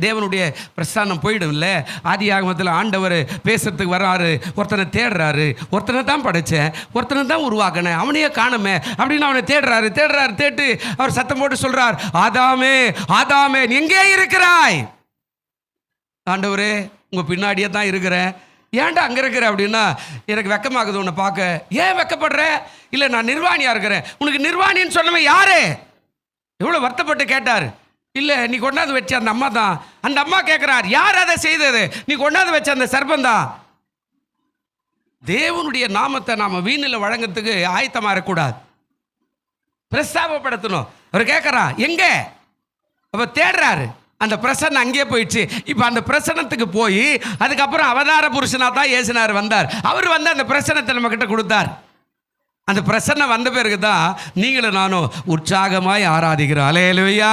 தேவனுடைய பிரஸ்தானம் போயிடும் இல்லை. ஆதி ஆகமத்தில் ஆண்டவர் பேசுறதுக்கு வராரு, ஒருத்தனை தேடுறாரு, ஒருத்தனை தான் படைச்சேன், ஒருத்தனை தான் உருவாக்கினேன், அவனையே காணுமே அப்படின்னு அவனை தேடுறாரு. தேட்டு அவர் சத்தம் போட்டு சொல்கிறார், ஆதாமே ஆதாமே நீ எங்கே இருக்கிறாய்? ஆண்டவரே உங்கள் பின்னாடியே தான் இருக்கிறேன், ஏன்டா அங்கே இருக்கிற அப்படின்னா, எனக்கு வெக்கமாகுது உன்னை பார்க்க. ஏன் வெக்கப்படுற? இல்லை நான் நிர்வாணியாக இருக்கிறேன். உனக்கு நிர்வாணின்னு சொன்னவன் யாரு? எவ்வளோ வருத்தப்பட்டு கேட்டார். இல்லை நீ கொண்டாந்து வச்ச அந்த அம்மா தான். அந்த அம்மா கேட்குறார், யார் அதை செய்தது? நீ கொண்டாந்து வச்ச அந்த சர்பந்தான். தேவனுடைய நாமத்தை நாம் வீணில் வழங்கிறதுக்கு ஆயத்தமாக இருக்கக்கூடாது, பிரஸ்தாபப்படுத்தணும். அவர் கேட்குறான் எங்கே? அப்போ தேடுறாரு. அந்த பிரசன்னம் அங்கேயே போயிடுச்சு. இப்போ அந்த பிரசனத்துக்கு போய் அதுக்கப்புறம் அவதார புருஷனாக தான் இயேசுநாதர் வந்தார். அவர் வந்து அந்த பிரசனத்தை நம்மக்கிட்ட கொடுத்தார். அந்த பிரசன்னம் வந்த பிறகு தான் நீங்களும் நானும் உற்சாகமாய் ஆராதிக்கிறோம். அல்லேலூயா.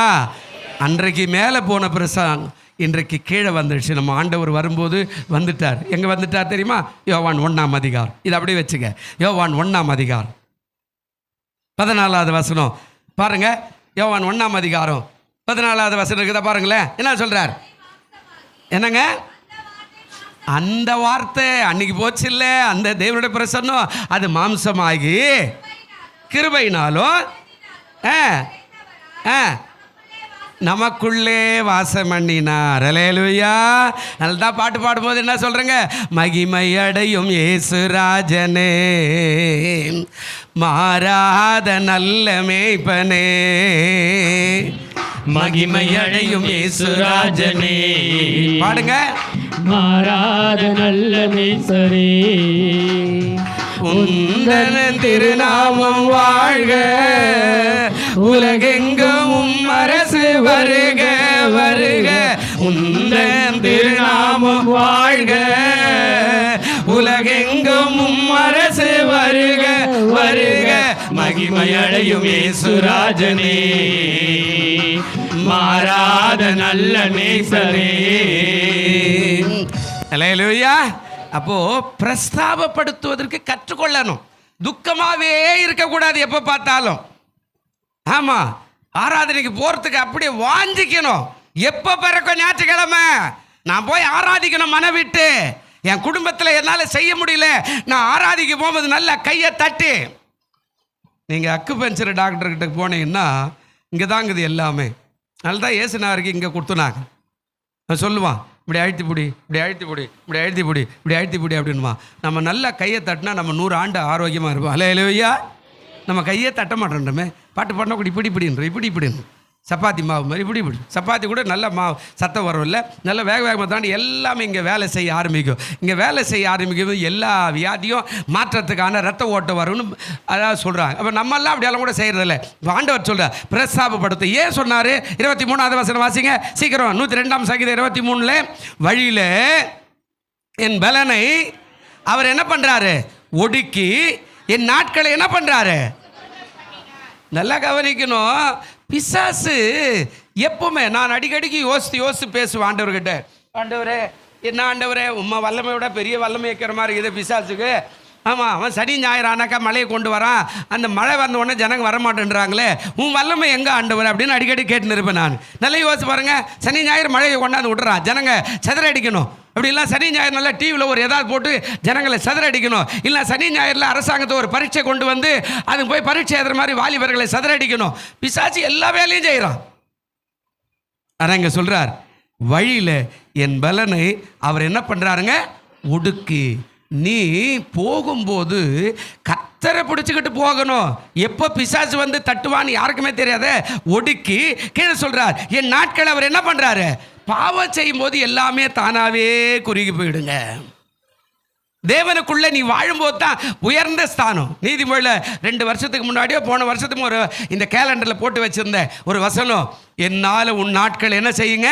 அன்றைக்கு மேலே போன பிரசனம் இன்றைக்கு கீழே வந்துடுச்சு. நம்ம ஆண்டவர் வரும்போது வந்துட்டார். எங்கே வந்துட்டார் தெரியுமா? யோவான் 1ஆம் அதிகாரம். இது அப்படியே வச்சுக்க. யோவான் 1ஆம் அதிகாரம் 14வது வசனம் பாருங்க. யோவான் 1ஆம் அதிகாரம் 14வது வசனம் இருக்குதா பாருங்களேன். என்ன சொல்றார்? என்னங்க? அந்த வார்த்தை அன்னைக்கு போச்சு இல்லை, அந்த தேவனுடைய பிரசன்னம் அது மாம்சமாகி கிருபையினாலும் நமக்குள்ளே வாசம் பண்ணினார். அல்லேலூயா. நல்லதான் பாட்டு பாடும்போது என்ன சொல்றேங்க? மகிமை அடையும் இயேசுராஜனே, மாறாத நல்ல மேய்ப்பனே, மகிமை அடையும் இயேசுராஜனே, பாடுங்க. மாறாத நல்ல மேய்ப்பரே, உந்தன திருநாமம் வாழ்க, உலகெங்கும் அரசு வருக வருக. உந்தன் திருநாமம் வாழ்க, உலகெங்கும் அரசு வருக வருக. மகிமை அடையும் இயேசுராஜனே, மாறாத நல்ல மேய்ப்பரே. அல்லேலூயா. அப்போ பிரஸ்தாபப்படுத்துவதற்கு கற்றுக்கொள்ளணும். துக்கமாவே இருக்கக்கூடாது எப்போ பார்த்தாலும். ஆமா, ஆராதனைக்கு போறதுக்கு அப்படியே வாஞ்சிக்கணும். எப்போ பிறக்கும் ஞாயிற்றுக்கிழமை நான் போய் ஆராதிக்கணும். மனம் விட்டு என் குடும்பத்தில் என்னால் செய்ய முடியல, நான் ஆராதிக்க போகும்போது நல்லா கையை தட்டி. நீங்கள் அக்குபஞ்சர் டாக்டர்கிட்ட போனீங்கன்னா இங்கே தாங்குது எல்லாமே. அதனால தான் இயேசுநாதருக்கு இங்கே கொடுத்துனாங்க. நான் சொல்லுவான், இப்படி அழுத்தி பிடி, இப்படி அழுத்தி பிடி, இப்படி அழுத்தி பிடி, இப்படி அழுத்தி பிடி அப்படின்மா. நம்ம நல்லா கையை தட்டினா நம்ம 100 ஆண்டு ஆரோக்கியமாக இருப்போம். அல்லேலூயா. நம்ம கையே தட்ட மாட்டோன்றமே. பாட்டு பாடினா கூட இப்படி இப்படின்றோம், இப்படி இப்படின்னு. சப்பாத்தி மாவு மாதிரி இப்படி இப்படி. சப்பாத்தி கூட நல்ல மாவு சத்தம் வரும் இல்லை, நல்ல வேகமாக தாண்டி எல்லாமே இங்கே வேலை செய்ய ஆரம்பிக்கும். இங்கே வேலை செய்ய ஆரம்பிக்கும் எல்லா வியாதியும் மாற்றத்துக்கான ரத்த ஓட்டம் வரும்னு அதாவது சொல்கிறாங்க. அப்போ நம்மெல்லாம் அப்படியெல்லாம் கூட செய்கிறதில்ல. ஆண்டவர் சொல்கிறார் பிரஸ்தாபப்படுத்த. ஏன் சொன்னார்? 23வது வசனம் வாசிங்க சீக்கிரம். 102ஆம் சங்கீதம் 23ல் வழியில் என் பலனை அவர் என்ன பண்ணுறாரு? ஒடுக்கி என் நாட்களை என்ன பண்ணுறாரு? நல்லா கவனிக்கணும். பிசாசு எப்பவுமே, நான் அடிக்கடிக்கு யோசித்து பேசுவேன் ஆண்டவர்கிட்ட. ஆண்டவரே என்ன ஆண்டவரே, உம்மை வல்லமையோட பெரிய வல்லமை வைக்கிற மாதிரி இருக்குது பிசாசுக்கு. ஆமாம், அவன் சனி ஞாயிறு ஆனாக்கா மழையை கொண்டு வரான். அந்த மழை வந்த உடனே ஜனங்க வரமாட்டேன்றாங்களே, உன் வல்லமை எங்கே ஆண்டவர் அப்படின்னு அடிக்கடி கேட்டுன்னு இருப்பேன் நான். நல்லா யோசிச்சு பாருங்க. சனி ஞாயிறு மழையை கொண்டாந்து விட்டுறான், ஜனங்க சதுரடிக்கணும். அப்படிலாம் சனி ஞாயிறு நல்லா டிவியில் ஒரு ஏதாவது போட்டு ஜனங்களை சதுரடிக்கணும். இல்லை சனி ஞாயிறில் அரசாங்கத்தை ஒரு பரீட்சை கொண்டு வந்து அதுக்கு போய் பரீட்சை எழுதுற மாதிரி வாலிபர்களை சதுரடிக்கணும். பிசாசு எல்லா வேலையும் செய்கிறான். ஆனால் இங்கே சொல்கிறார் வழியில் என் பலனை அவர் என்ன பண்ணுறாருங்க? ஒடுக்கி. நீ போகும்போது கத்தரை பிடிச்சிக்கிட்டு போகணும். எப்போ பிசாசு வந்து தட்டுவான்னு யாருக்குமே தெரியாத ஒடுக்கி கீழே சொல்கிறார் என் நாட்கள் அவர் என்ன பண்ணுறாரு? பாவம் செய்யும் போது எல்லாமே தானாகவே குறுகி போயிடுங்க. தேவனுக்குள்ள நீ வாழும்போது தான் உயர்ந்த ஸ்தானம். நீதிமொழியில் 2 வருஷத்துக்கு முன்னாடியோ போன வருஷத்துக்கு ஒரு இந்த கேலண்டரில் போட்டு வச்சுருந்த ஒரு வசனம், என்னால் உன் நாட்கள் என்ன செய்யுங்க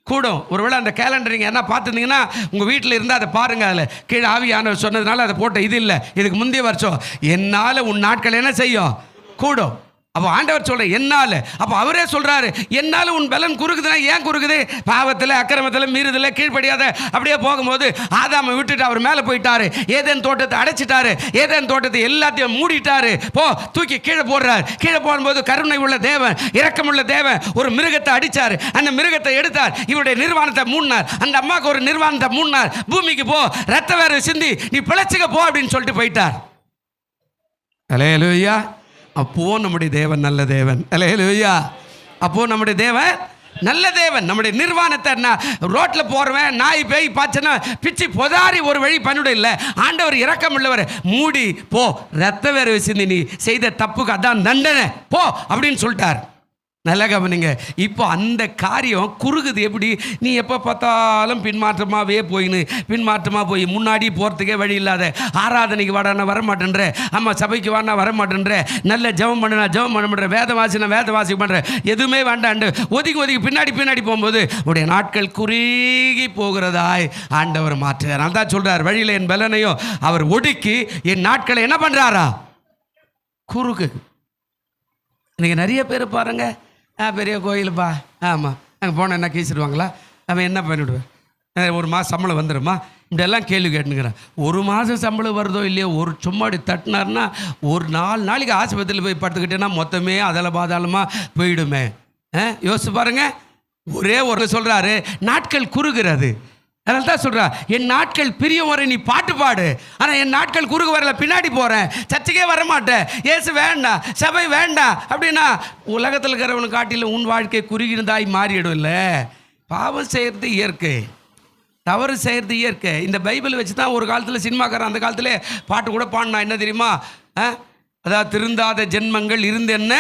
கூடும். ஒருவேளை அந்த கேலண்டர் நீங்கள் என்ன பார்த்துருந்தீங்கன்னா உங்கள் வீட்டில் இருந்தால் அதை பாருங்கள். அதில் கீழே ஆவியானவர் சொன்னதுனால அதை போட்ட இது இல்லை, இதுக்கு முந்தைய வருஷம் என்னால் உன் நாட்கள் என்ன செய்யும் கூடும். அப்போ ஆண்டவர் சொல்ற என்னால். அப்போ அவரே சொல்றாரு என்னால் உன் பலன் குறுக்குதுன்னா ஏன் குறுக்குது? பாவத்தில் அக்கிரமத்தில் மீறுதல கீழ்ப்படியாத அப்படியே போகும்போது ஆதாமை விட்டுட்டு அவர் மேலே போயிட்டாரு. ஏதேன் தோட்டத்தை அடைச்சிட்டாரு. ஏதேன் தோட்டத்தை எல்லாத்தையும் மூடிட்டாரு. போ தூக்கி கீழே போடுறாரு. கீழே போகும்போது கருணை உள்ள தேவன், இரக்கமுள்ள தேவன் ஒரு மிருகத்தை அடிச்சாரு. அந்த மிருகத்தை எடுத்தார், இவருடைய நிர்வாணத்தை மூடினார். அந்த அம்மாவுக்கு ஒரு நிர்வாணத்தை மூடினார். பூமிக்கு போ, ரத்த வேறு சிந்தி நீ பிழைச்சிக்க போ அப்படின்னு சொல்லிட்டு போயிட்டார். அல்லேலூயா. அப்போ நம்முடைய தேவன் நல்ல தேவன். அல்லேலூயா. அப்போ நம்முடைய தேவன் நல்ல தேவன். நம்முடைய நிர்வாணத்தை ரோட்டில் போறவன் நாய் பேய் பாய்ச்சனா பிச்சு பொதாரி ஒரு வழி பண்ணிவிட இல்லை. ஆண்டவர் இரக்கம் உள்ளவர். மூடி போ, ரத்த வேறு சிந்தி நீ செய்த தப்புக்கு அதான் தண்டனை போ அப்படின்னு சொல்லிட்டார். நல்லா கவனிங்க. இப்போ அந்த காரியம் குறுகுது. எப்படி? நீ எப்போ பார்த்தாலும் பின்மாற்றமாகவே போய் முன்னாடி போகிறதுக்கே வழி இல்லாத, ஆராதனைக்கு வாடானா வரமாட்டேன்ற, அம்மா சபைக்கு வாடா வரமாட்டேன்ற, நல்ல ஜெபம் பண்ண மாட்டேன்ற, வேத வாசி பண்ணுற, எதுவுமே வேண்டாண்டு ஒதுக்கி பின்னாடி போகும்போது உடைய நாட்கள் குறுகி போகிறதாய் ஆண்டவர் மாற்றுகிறார். நான் தான் சொல்கிறார், வழியில் என் பலனையும் அவர் ஒடுக்கி என் நாட்களை என்ன பண்ணுறாரா? குறுகு. இன்றைக்கி நிறைய பேர் பாருங்க, பெரிய கோயிலுப்பா, ஆமாம் அங்கே போனால் என்ன கீசிடுவாங்களா, அவன் என்ன பண்ணிவிடுவேன், ஒரு மாதம் சம்பளம் வந்துடுமா, இப்படியெல்லாம் கேள்வி கேட்டுனுங்கிறான். ஒரு மாதம் சம்பளம் வருதோ இல்லையோ, ஒரு சும்மாடி தட்டினார்னா ஒரு 4 நாளைக்கு ஆஸ்பத்திரியில் போய் படுத்துக்கிட்டேன்னா மொத்தமே அதில் பாதாளமாக போயிடுமே. யோசிச்சு பாருங்க. ஒரே ஒரு சொல்கிறாரு, நாட்கள் குறுகிறது. அதனால தான் சொல்கிறா, என் நாட்கள் பிரியும் வரை நீ பாட்டு பாடு, ஆனால் என் நாட்கள் குறுகு வரல, பின்னாடி போகிறேன், சர்ச்சைக்கே வரமாட்டேன், ஏசு வேண்டாம், சபை வேண்டாம் அப்படின்னா உலகத்தில் இருக்கிறவனு காட்டிலும் உன் வாழ்க்கை குறுகினதாய் மாறிடும். இல்லை, பாவம் செய்கிறது இயற்கை, தவறு செய்கிறது இயற்கை. இந்த பைபிள் வச்சு தான் ஒரு காலத்தில் சினிமாக்காரன் அந்த காலத்தில் பாட்டு கூட பாடினா, என்ன தெரியுமா, அதாவது திருந்தாத ஜென்மங்கள் இருந்து என்ன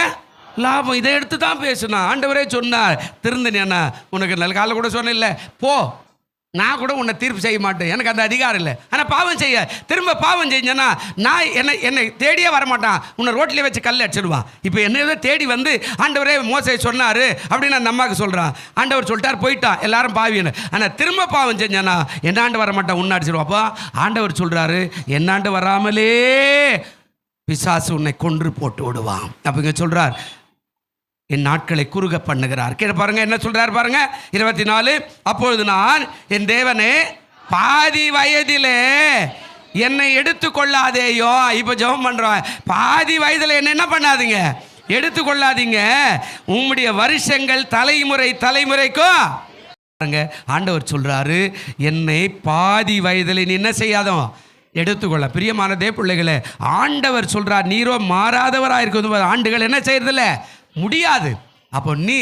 லாபம், இதை எடுத்து தான் பேசுனா. ஆண்டவரே சொன்னார், திருந்தனா உனக்கு நல்ல காலையில் கூட சொன்ன இல்லை, போ, நான் கூட உன்னை தீர்ப்பு செய்ய மாட்டேன், எனக்கு அந்த அதிகாரம் இல்லை. ஆனால் பாவம் செய்ய, திரும்ப பாவம் செஞ்சேன்னா நான் என்னை தேடியே வரமாட்டான், உன்னை ரோட்டிலே வச்சு கல் அடிச்சிடுவான். இப்போ என்ன தேடி வந்து ஆண்டவரே மோசே சொன்னார் அப்படின்னு அந்த அம்மாவுக்கு சொல்கிறான். ஆண்டவர் சொல்லிட்டார், போயிட்டான், எல்லாரும் பாவின்னு. ஆனால் திரும்ப பாவம் செஞ்சேன்னா என்னாண்டு வரமாட்டான், உன்னை அடிச்சிடுவான். அப்போ ஆண்டவர் சொல்கிறாரு, என்னாண்டு வராமலே பிசாசு உன்னை கொன்று போட்டு விடுவான். அப்போ இங்கே சொல்கிறார், என் நாட்களை குறுக பண்ணுகிறார். கீழே பாருங்க என்ன சொல்றார் பாருங்க, 24. அப்பொழுது நான், என் தேவனே, பாதி வயதிலே என்னை எடுத்துக்கொள்ளாதேயோ. இப்போ ஜெபம் பண்றோம், பாதி வயதில் என்ன பண்ணாதீங்க, எடுத்துக்கொள்ளாதீங்க, உம்முடைய வருஷங்கள் தலைமுறைக்கும் பாருங்க. ஆண்டவர் சொல்றாரு, என்னை பாதி வயதில் நீ என்ன செய்யாதோ எடுத்துக்கொள்ள. பிரியமானதே பிள்ளைகளே, ஆண்டவர் சொல்றார், நீரோ மாறாதவராக இருக்கிறது ஆண்டுகள் என்ன செய்யறதில்ல முடியாது. அப்போ நீ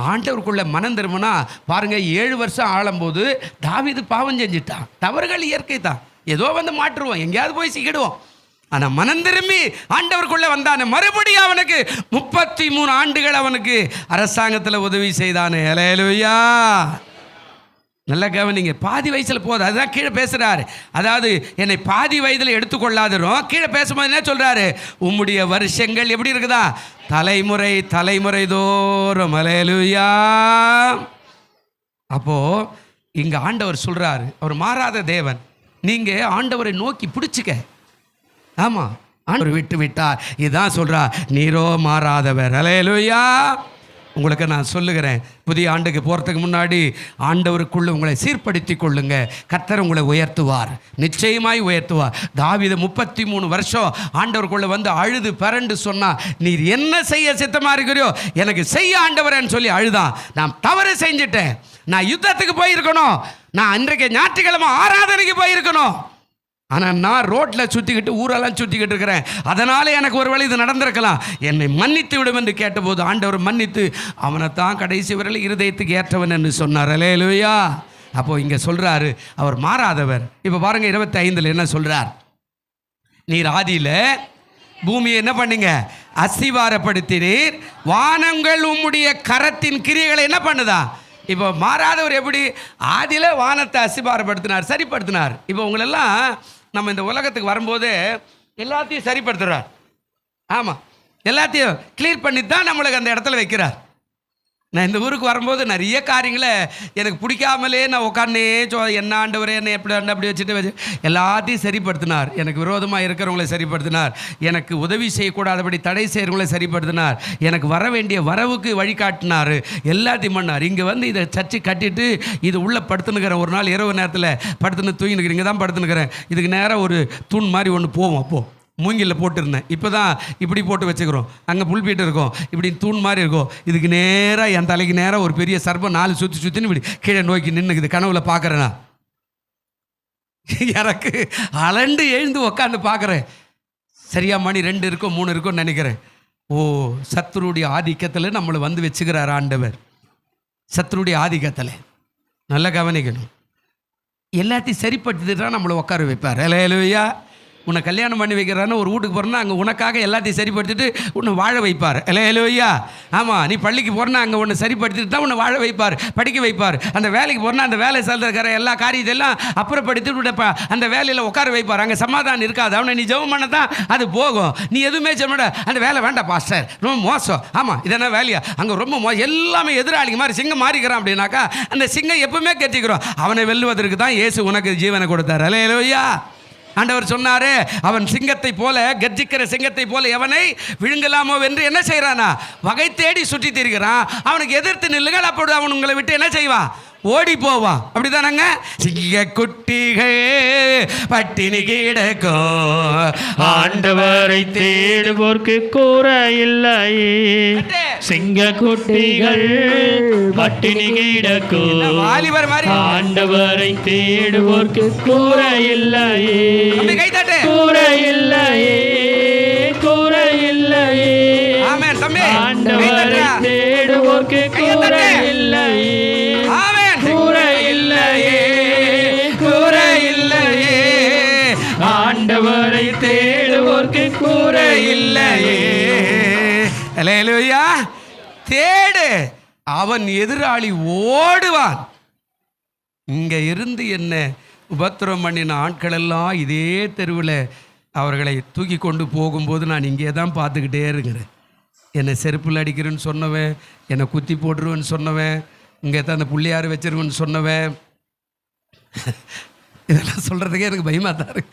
ஆண்டவருக்குள்ள மனம் திரும்பினா பாருங்க, 7 வருஷம் ஆளும்போது தாவீது பாவம் செஞ்சுட்டான். தவறுகள் இயற்கை தான், ஏதோ வந்து மாற்றுவோம், எங்கேயாவது போய் சிக்கிடுவோம். ஆனால் மனம் திரும்பி ஆண்டவருக்குள்ள வந்தானே, மறுபடியும் அவனுக்கு 33 ஆண்டுகள் அவனுக்கு அரசாங்கத்தில் உதவி செய்தானே. ஹல்லேலூயா. நல்லா கவனிங்க, பாதி வயசில் போகுது, அதுதான் கீழே பேசுகிறாரு. அதாவது என்னை பாதி வயதில் எடுத்துக்கொள்ளாதரும். கீழே பேசும்போது என்ன சொல்கிறாரு, உம்முடைய வருஷங்கள் எப்படி இருக்குதா, தலைமுறை தோறும். ஹல்லேலூயா. அப்போது இங்கே ஆண்டவர் சொல்கிறாரு, அவர் மாறாத தேவன், நீங்கள் ஆண்டவரை நோக்கி பிடிச்சிக்க. ஆமாம், ஆண்டவர் விட்டு விட்டார், இதுதான் சொல்கிறார், நீரோ மாறாதவர். ஹல்லேலூயா. உங்களுக்கு நான் சொல்லுகிறேன், புதிய ஆண்டுக்கு போகிறதுக்கு முன்னாடி ஆண்டவருக்குள்ளே உங்களை சீர்படுத்தி கொள்ளுங்க. கர்த்தர் உங்களை உயர்த்துவார், நிச்சயமாய் உயர்த்துவார். தாவீது 33 வருஷம் ஆண்டவருக்குள்ளே வந்து அழுது பரண்டு சொன்னா, நீர் என்ன செய்ய சித்தமாக இருக்கிறியோ எனக்கு செய்ய ஆண்டவரேன்னு சொல்லி அழுதான். நான் தவறு செஞ்சுட்டேன், நான் யுத்தத்துக்கு போயிருக்கணும், நான் அன்றைக்கு ஞாயிற்றுக்கிழமை ஆராதனைக்கு போயிருக்கணும், ஆனால் நான் ரோட்டில் சுற்றிக்கிட்டு ஊரெல்லாம் சுற்றிக்கிட்டு இருக்கிறேன், அதனால் எனக்கு ஒரு வேளை இது நடந்திருக்கலாம், என்னை மன்னித்து விடும் என்று கேட்டபோது ஆண்டவர் மன்னித்து அவனை தான் கடைசி வரையில் இருதயத்துக்கு ஏற்றவன் என்று சொன்னார். ஹல்லேலூயா. அப்போது இங்கே சொல்கிறாரு, அவர் மாறாதவர். இப்போ பாருங்கள் 25 என்ன சொல்கிறார், நீர் ஆதியில் பூமியை என்ன பண்ணீங்க, அஸ்திவாரப்படுத்தினீர், வானங்கள் உம்முடைய கரத்தின் கிரியைகளை என்ன பண்ணுதா. இப்போ மாறாதவர் எப்படி ஆதியில் வானத்தை அஸ்திவாரப்படுத்தினார், சரிப்படுத்தினார். இப்போ உங்களெல்லாம் நம்ம இந்த உலகத்துக்கு வரும்போது எல்லாத்தையும் சரிப்படுத்துகிறார். ஆமாம், எல்லாத்தையும் கிளியர் பண்ணி தான் நம்மளுக்கு அந்த இடத்துல வைக்கிறார். நான் இந்த ஊருக்கு வரும்போது நிறைய காரியங்களை எனக்கு பிடிக்காமலே நான் உட்காந்தே என்ன ஆண்டவரே என்ன எப்படி அப்படி வச்சுட்டு எல்லாத்தையும் சரிப்படுத்தினார். எனக்கு விரோதமாக இருக்கிறவங்களை சரிப்படுத்தினார், எனக்கு உதவி செய்யக்கூடாதபடி தடை செய்கிறவங்களை சரிப்படுத்தினார், எனக்கு வர வேண்டிய வரவுக்கு வழிகாட்டினார், எல்லாத்தையும் பண்ணார். இங்கே வந்து இதை சர்ச்சை கட்டிட்டு இது உள்ளே படுத்துனுக்கிறேன். ஒரு நாள் இரவு நேரத்தில் படுத்துன்னு தூங்கினுக்கிறேன், இங்கே தான் படுத்துனுக்கிறேன். இதுக்கு நேராக ஒரு தூண் மாதிரி ஒன்று போவோம், அப்போது மூங்கிலில் போட்டுருந்தேன், இப்போ தான் இப்படி போட்டு வச்சுக்கிறோம். அங்கே புல்பீட்டு இருக்கும், இப்படி தூண் மாதிரி இருக்கும். இதுக்கு நேராக என் தலைக்கு நேராக ஒரு பெரிய சர்ப்பம் 4 சுற்றின்னு இப்படி கீழே நோக்கி நின்றுக்குது. கனவுல பார்க்குறேன்னா எனக்கு அலண்டு எழுந்து உக்காந்து பார்க்குறேன். சரியா மணி 2 இருக்கும் 3 இருக்கும்னு நினைக்கிறேன். ஓ, சத்துருடைய ஆதிக்கத்தில் நம்மளை வந்து வச்சுக்கிறார் ஆண்டவர். சத்துருடைய ஆதிக்கத்தில் நல்லா கவனிக்கணும். எல்லாத்தையும் சரிப்படுத்திட்டு தான் நம்மளை உட்கார வைப்பார். ஹல்லேலூயா. உன்னை கல்யாணம் பண்ணி வைக்கிறான்னு ஒரு வீட்டுக்கு போகிறனா அங்கே உனக்காக எல்லாத்தையும் சரிப்படுத்திட்டு உன்னை வாழ வைப்பார். இல்லையா? ஆமாம், நீ பள்ளிக்கு போகிறனா அங்கே உன்னை சரிப்படுத்திட்டு தான் உன்னை வாழ வைப்பார், படிக்க வைப்பார். அந்த வேலைக்கு போகிறனா அந்த வேலை இருக்கிற எல்லா காரியத்தையெல்லாம் அப்புறப்படுத்திட்டு அந்த வேலையில் உட்கார வைப்பார். அங்கே சமாதானம் இருக்காது. அவனை நீ ஜெபம் பண்ண தான் அது போகும். நீ எதுவுமே சொல்ல அந்த வேலை வேண்டாம் பாஸ்டர், ரொம்ப மோசம். ஆமாம், இதென்ன வேலையா? அங்கே ரொம்ப எல்லாமே எதிராளிங்க மாதிரி சிங்கம் மாறிக்கிறான் அப்படின்னாக்கா அந்த சிங்கம் எப்பவுமே கெட்டிக்கிறோம். அவனை வெல்லுவதற்கு தான் இயேசு உனக்கு ஜீவனை கொடுத்தார். அல்லேலூயா. ஆண்டவர் சொன்னாரு, அவன் சிங்கத்தை போல, கர்ஜிக்கிற சிங்கத்தை போல எவனை விழுங்கலாமோ என்று என்ன செய்யறானா? வகை தேடி சுற்றி திரிகிறான். அவனுக்கு எதிர்த்து நில்லுங்கள், அப்பொழுது அவன் உங்களை விட்டு என்ன செய்வான்? ஓடி போவான். அப்படிதானங்க? சிங்க குட்டிகள் பட்டினி கிடக்கும், ஆண்டவரை தேடுவோர்க்கு கூற இல்லையே. சிங்க குட்டிகள் பட்டினி கிடக்கும், வாலிபர் மாதிரி ஆண்டவரை தேடுவோர்க்கு கூற இல்லையே. கை தட்டு. கூற இல்லையே, கூற இல்லையே. ஆமென் தம்பி. ஆண்டவரை தேடுவோர்க்கு கூற இல்லையே. கூற இல்லையே, கூற இல்லையே. ஆண்டவரை தேடுவோர்க்கு கூற இல்லையே. அல்லேலூயா. தேடு, அவன் எதிராளி ஓடுவான். இங்க இருந்து என்ன உபத்திரம் பண்ணின ஆட்களெல்லாம் இதே தெருவில் அவர்களை தூக்கி கொண்டு போகும்போது நான் இங்கே தான் பார்த்துக்கிட்டே இருக்கிறேன். என்னை செருப்பில் அடிக்கிறேன்னு சொன்னவன், என்னை குத்தி போட்டுருவேன்னு சொன்னவன், இங்கே தான் அந்த புள்ளியார் வச்சிருவேன்னு சொன்னவன், இதெல்லாம் சொல்கிறதுக்கே எனக்கு பயமாக தான் இருக்கு.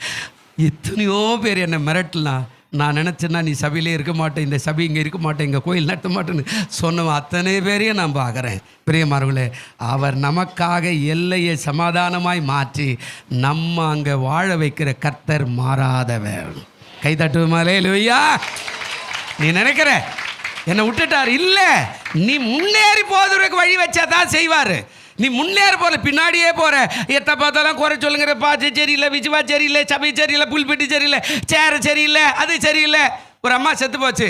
எத்தனையோ பேர் என்னை மிரட்டலாம். நான் நினச்சேன்னா நீ சபையிலே இருக்க மாட்டேன், இந்த சபை இங்கே இருக்க மாட்டேன், இங்கே கோயில் நடத்த மாட்டேன்னு சொன்னவன் அத்தனை பேரையும் நான் பார்க்குறேன். பிரியமானவர்களே, அவர் நமக்காக எல்லையை சமாதானமாய் மாற்றி நம்ம அங்கே வாழ வைக்கிற கர்த்தர் மாறாதவர். கை தட்டுமாலே இல்லையா? நீ நினைக்கிற என்னை விட்டுட்டார்? இல்லை, நீ முன்னேறி போவதற்கு வழி வச்சா தான் செய்வார். நீ முன்னேற போகிற, பின்னாடியே போகிற, எத்த பார்த்தாலும் குறை சொல்லுங்கிற, பாச்சு சரியில்லை, விஜுவா சரியில்லை, சபை சரியில்லை, புல்பெட்டி சரியில்லை, சேர சரியில்லை, அது சரியில்லை. ஒரு அம்மா செத்து போச்சு,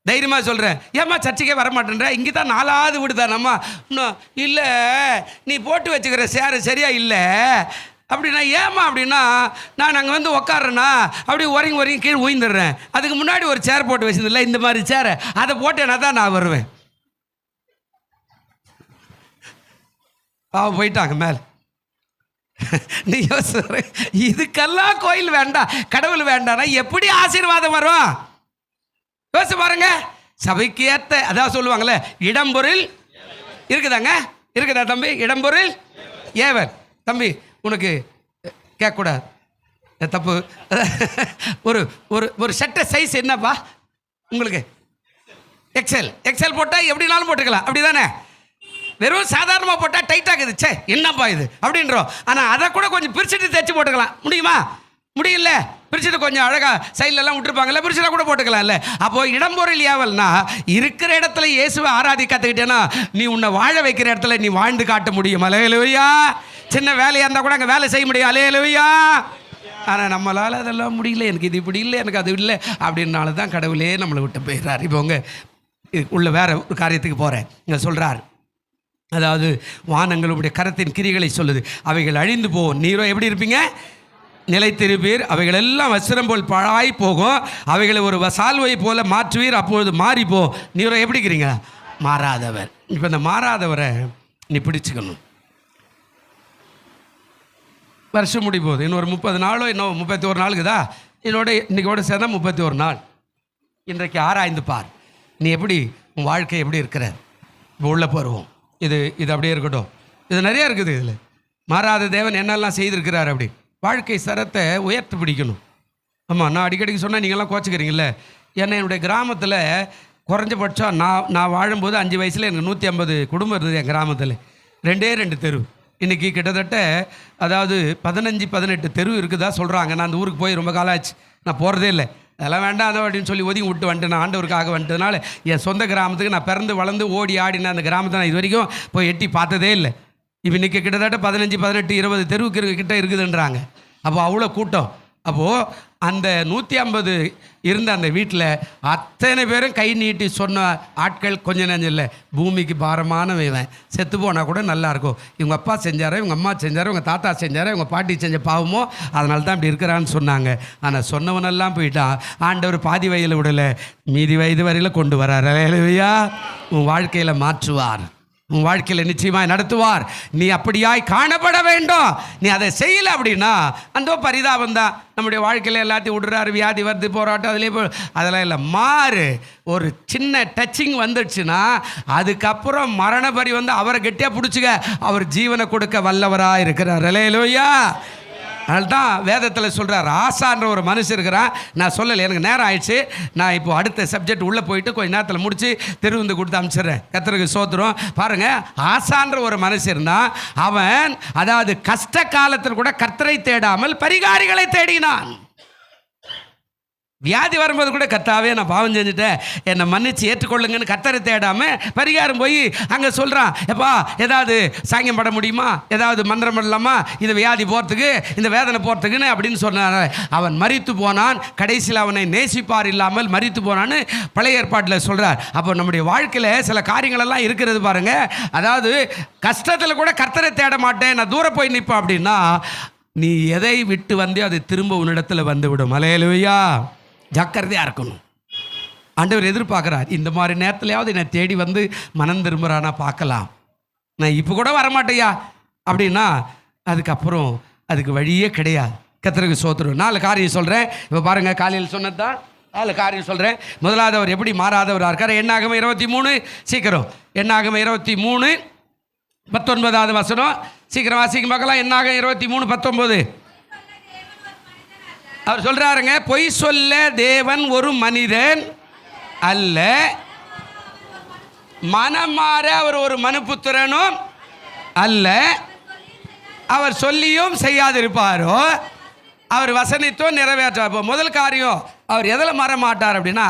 தைரியமாக சொல்கிறேன், ஏம்மா சர்ச்சைக்கே வரமாட்டேன்ற, இங்கே தான் 4வது விடுதான் அம்மா. இன்னும் இல்லை, நீ போட்டு வச்சுக்கிற சேர சரியா இல்லை அப்படின்னா. ஏம்மா அப்படின்னா, நான் அங்கே வந்து உக்காடுறேன்னா அப்படி உறங்கி கீழே உயிர்ந்துடுறேன். அதுக்கு முன்னாடி ஒரு சேர் போட்டு வச்சிருந்தில்ல, இந்த மாதிரி சேரை, அதை போட்டேன்னா தான் நான் வருவேன். போயிட்டாங்க மேலே. நீ யோசிச்சு, இதுக்கெல்லாம் கோயில் வேண்டாம், கடவுள் வேண்டாம்னா எப்படி ஆசீர்வாதம் வரும்? யோசிச்சு பாருங்க. சபைக்கு ஏற்ற, அதான் சொல்லுவாங்களே, இடம்பொருள் இருக்குதாங்க, இருக்குதா தம்பி? இடம்பொருள் ஏவல். தம்பி உனக்கு கேட்கக்கூடாது, தப்பு. ஒரு ஒரு ஒரு சட்டை சைஸ் என்னப்பா உங்களுக்கு? எக்ஸல். எக்ஸல் போட்டால் எப்படினாலும் போட்டுக்கலாம், அப்படி தானே? வெறும் சாதாரணமாக போட்டால் டைட்டாகுது, சே என்னப்பா இது அப்படின்றோம். ஆனால் அதை கூட கொஞ்சம் பிரிச்சுட்டு தைச்சு போட்டுக்கலாம், முடியுமா? முடியல. பிரிச்சுட்டு கொஞ்சம் அழகாக சைட்லெல்லாம் விட்டுருப்பாங்கல்ல, பிரிச்சுட்டா கூட போட்டுக்கலாம்ல. அப்போது இடம்பொருள் ஏவல்னா, இருக்கிற இடத்துல இயேசுவை ஆராதிக்கத்துக்கிட்டேன்னா நீ உன்னை வாழ வைக்கிற இடத்துல நீ வாழ்ந்து காட்ட முடியும். அல்லேலூயா. சின்ன வேலையாக இருந்தால் கூட அங்கே வேலை செய்ய முடியும். அல்லேலூயா. ஆனால் நம்மளால் அதெல்லாம் முடியல, எனக்கு இது இப்படி இல்லை, எனக்கு அது இல்லை அப்படின்னால தான் கடவுளே நம்மளை விட்டு போயிடுறார். இப்போ உங்க உள்ள வேற ஒரு காரியத்துக்கு போகிறேன். இங்கே சொல்கிறார், அதாவது வானங்களுடைய கரத்தின் கிரிகளை சொல்லுது, அவைகள் அழிந்து போகும், நீரோ எப்படி இருப்பீங்க? நிலைத்திருப்பீர். அவைகள் எல்லாம் வஸ்திரம் போல் பழாய் போகும், அவைகளை ஒரு சால்வை போல மாற்றுவீர், அப்பொழுது மாறிப்போ, நீரோ எப்படி இருக்கிறீங்க? மாறாதவர். இப்போ இந்த மாறாதவரை நீ பிடிச்சுக்கணும். வருஷம் முடி போகுது, இன்னொரு 30 நாளோ இன்னும் 31 நாளுக்குதா, என்னோட இன்றைக்கோட சேர்ந்தா 31 நாள். இன்றைக்கு ஆராய்ந்து பார், நீ எப்படி உன் வாழ்க்கை எப்படி இருக்கிற. இப்போ உள்ள போடுவோம். இது அப்படியே இருக்கட்டும். இது நிறையா இருக்குது. இதில் மாறாத தேவன் என்னெல்லாம் செய்திருக்கிறார். அப்படி வாழ்க்கை சரத்தை உயர்த்து பிடிக்கணும். ஆமாம், நான் அடிக்கடிக்கு சொன்னால் நீங்கள்லாம் கோச்சிக்கிறீங்களே. ஏன்னா என்னுடைய கிராமத்தில் குறைஞ்சபட்சம் நான் வாழும்போது 5 வயசில் எனக்கு 150 குடும்பம் இருந்தது என் கிராமத்தில். 2 தெரு. இன்றைக்கி கிட்டத்தட்ட அதாவது 15-18 தெரு இருக்குதா சொல்கிறாங்க. நான் அந்த ஊருக்கு போய் ரொம்ப காலம் ஆச்சு, நான் போகிறதே இல்லை. அதெல்லாம் வேண்டாம் அதை அப்படின்னு சொல்லி ஒதுங்கி விட்டு வந்துட்டு நான் ஆண்டவருக்காக வந்துட்டதுனால என் சொந்த கிராமத்துக்கு நான் பிறந்து வளர்ந்து ஓடி ஆடின அந்த கிராமத்தை நான் இது வரைக்கும் போய் எட்டி பார்த்ததே இல்லை. இப்போ இன்றைக்கி கிட்டத்தட்ட 15-18-20 தெருவுக்கு கிட்ட இருக்குதுன்றாங்க. அப்போ அவ்வளோ கூட்டம். அப்போது அந்த 150 இருந்த அந்த வீட்டில் அத்தனை பேரும் கை நீட்டி சொன்ன ஆட்கள் கொஞ்சம் நஞ்சம் இல்லை, பூமிக்கு பாரமானவன், செத்து போனால் கூட நல்லாயிருக்கும், இவங்க அப்பா செஞ்சாரோ, இவங்க அம்மா செஞ்சாரோ, இவங்க தாத்தா செஞ்சாரோ, இவங்க பாட்டி செஞ்ச பாவமோ, அதனால தான் இப்படி இருக்கிறான்னு சொன்னாங்க. ஆனால் சொன்னவனெல்லாம் போயிட்டான். ஆண்டவர் பாதி வயதில் விடலை, மீதி வயது வரையில் கொண்டு வரார். அல்லேலூயா. உன் வாழ்க்கையில் மாற்றுவார், உன் வாழ்க்கையில் நிச்சயமாய் நடத்துவார். நீ அப்படியாய் காணப்பட வேண்டும். நீ அதை செய்யலை அப்படின்னா அந்த பரிதாபம் தான். நம்முடைய வாழ்க்கையில் எல்லாத்தையும் விடுறாரு, வியாதி வருது, போராட்டம், அதுலேயே அதெல்லாம் இல்லை. மாறு. ஒரு சின்ன டச்சிங் வந்துடுச்சுன்னா அதுக்கப்புறம் மரண பரி வந்து அவரை கெட்டியாக பிடிச்சிக்க. அவர் ஜீவனை கொடுக்க வல்லவராக இருக்கிறார். அல்லேலூயா. அதனால தான் வேதத்தில் சொல்கிறார், ஆசான்ற ஒரு மனுஷன் இருக்கிறான். நான் சொல்லலை, எனக்கு நேரம் ஆயிடுச்சு. நான் இப்போ அடுத்த சப்ஜெக்ட் உள்ளே போயிட்டு கொஞ்சம் நேரத்தில் முடித்து திருவிந்து கொடுத்து அனுப்பிச்சிடுறேன். கர்த்தருக்கு சோத்திரம். பாருங்கள், ஆசான்ற ஒரு மனுஷன் இருந்தான். அவன் அதாவது கஷ்ட காலத்தில் கூட கர்த்தரை தேடாமல் பரிகாரிகளை தேடினான். வியாதி வரும்போது கூட கர்த்தாவே நான் பாவம் செஞ்சுட்டேன், என்னை மன்னிச்சு ஏற்றுக்கொள்ளுங்கன்னு கர்த்தரை தேடாமல் பரிகாரம் போய் அங்கே சொல்கிறான், எப்பா ஏதாவது சாங்கியம் பட முடியுமா, ஏதாவது மந்திரம் பண்ணலாமா, இந்த வியாதி போகிறதுக்கு, இந்த வேதனை போகிறதுக்குன்னு அப்படின்னு சொன்னார். அவன் மரித்து போனான். கடைசியில் அவனை நேசிப்பார் இல்லாமல் மரித்து போனான்னு பழைய ஏற்பாட்டில் சொல்கிறார். அப்போ நம்முடைய வாழ்க்கையில் சில காரியங்களெல்லாம் இருக்கிறது பாருங்கள். அதாவது கஷ்டத்தில் கூட கர்த்தரை தேட மாட்டேன், நான் தூரம் போய் நிற்பேன் அப்படின்னா நீ எதை விட்டு வந்து அது திரும்ப உன்னிடத்தில் வந்து விடும். அல்லேலூயா. ஜாக்கிரதையாக இருக்கணும். ஆண்டவர் எதிர்பார்க்குறார், இந்த மாதிரி நேரத்துலையாவது என்னை தேடி வந்து மனம் திரும்புகிறானா பார்க்கலாம். நான் இப்போ கூட வரமாட்டேயா அப்படின்னா அதுக்கப்புறம் அதுக்கு வழியே கிடையாது. கர்த்தருக்கு சோத்திரம். 4 காரியம் சொல்கிறேன். இப்போ பாருங்கள், காலையில் சொன்னது தான் 4 காரியம் சொல்கிறேன். முதலாவது, அவர் எப்படி மாறாதவராக இருக்கார். என்னாகமம் 23, சீக்கிரம் என்னாகமம் 23 19வது வசனம், சீக்கிரம் வாசிக்க பார்க்கலாம். என்னாகமம் 23:19 அவர் சொல்றாருங்க, பொய் சொல்ல தேவன் ஒரு மனிதன் அல்ல, மனம் மாற அவர் ஒரு மனுபுத்திரனும் அல்ல, அவர் சொல்லியும் செய்யாதிருப்பாரோ, அவர் வசனித்தோ நிறைவேற்றார். முதல் காரியம், அவர் எதில் மாற மாட்டார் அப்படின்னா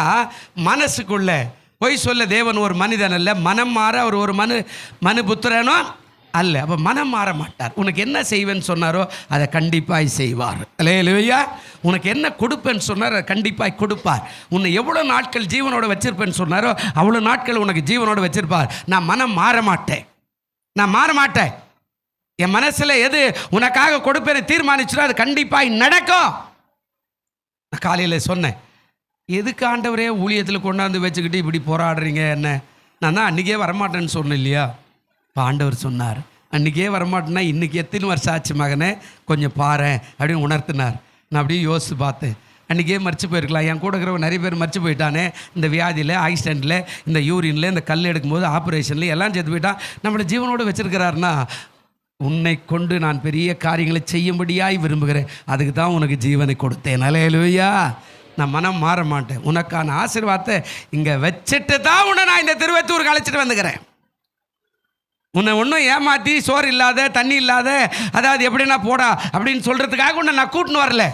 மனசுக்குள்ள. பொய் சொல்ல தேவன் ஒரு மனிதன் அல்ல, மனம் மாற அவர் ஒரு மனுபுத்திரனும் அல்ல. அப்போ மனம் மாற மாட்டார். உனக்கு என்ன செய்வேன்னு சொன்னாரோ அதை கண்டிப்பாக செய்வார். அல்லேலூயா. உனக்கு என்ன கொடுப்பேன்னு சொன்னார் அதை கண்டிப்பாக கொடுப்பார். உன்னை எவ்வளோ நாட்கள் ஜீவனோடு வச்சிருப்பேன்னு சொன்னாரோ அவ்வளோ நாட்கள் உனக்கு ஜீவனோடு வச்சிருப்பார். நான் மனம் மாற மாட்டேன், நான் மாற மாட்டேன். என் மனசில் எது உனக்காக கொடுப்பேன்னு தீர்மானிச்சுன்னா அது கண்டிப்பாக நடக்கும். நான் காலையில் சொன்னேன், எதுக்கு ஆண்டவரே ஊழியத்தில் கொண்டாந்து வச்சுக்கிட்டு இப்படி போராடுறீங்க என்ன? நான் தான் அன்றைக்கே வரமாட்டேன்னு சொன்னேன் இல்லையா? இப்போ ஆண்டவர் சொன்னார், அன்றைக்கே வரமாட்டேன்னா இன்றைக்கி எத்தனை வருஷம் ஆச்சு மகனே, கொஞ்சம் பாரு அப்படின்னு உணர்த்தினார். நான் அப்படியே யோசித்து பார்த்தேன், அன்றைக்கே மறித்து போயிருக்கலாம். என் கூட இருக்கிறவங்க நிறைய பேர் மறித்து போயிட்டானே, இந்த வியாதியில், ஆக்சிடெண்ட்டில், இந்த யூரினில், இந்த கல் எடுக்கும்போது, ஆப்ரேஷனில் எல்லாம் செத்து போயிட்டான். நம்மளை ஜீவனோடு வச்சுருக்கிறாருன்னா உன்னை கொண்டு நான் பெரிய காரியங்களை செய்யும்படியாய் விரும்புகிறேன், அதுக்கு தான் உனக்கு ஜீவனை கொடுத்தேன். அல்லேலூயா. நான் மனம் மாற மாட்டேன். உனக்கான ஆசீர்வாதத்தை இங்கே வச்சுட்டு தான் உன்னை நான் இந்த திருவத்தூருக்கு அழைச்சிட்டு வந்துக்கிறேன். உன்னை ஒன்றும் ஏமாற்றி சோறு இல்லாத தண்ணி இல்லாத, அதாவது எப்படின்னா போடா அப்படின்னு சொல்கிறதுக்காக உன்னை நான் கூட்டின்னு வரல.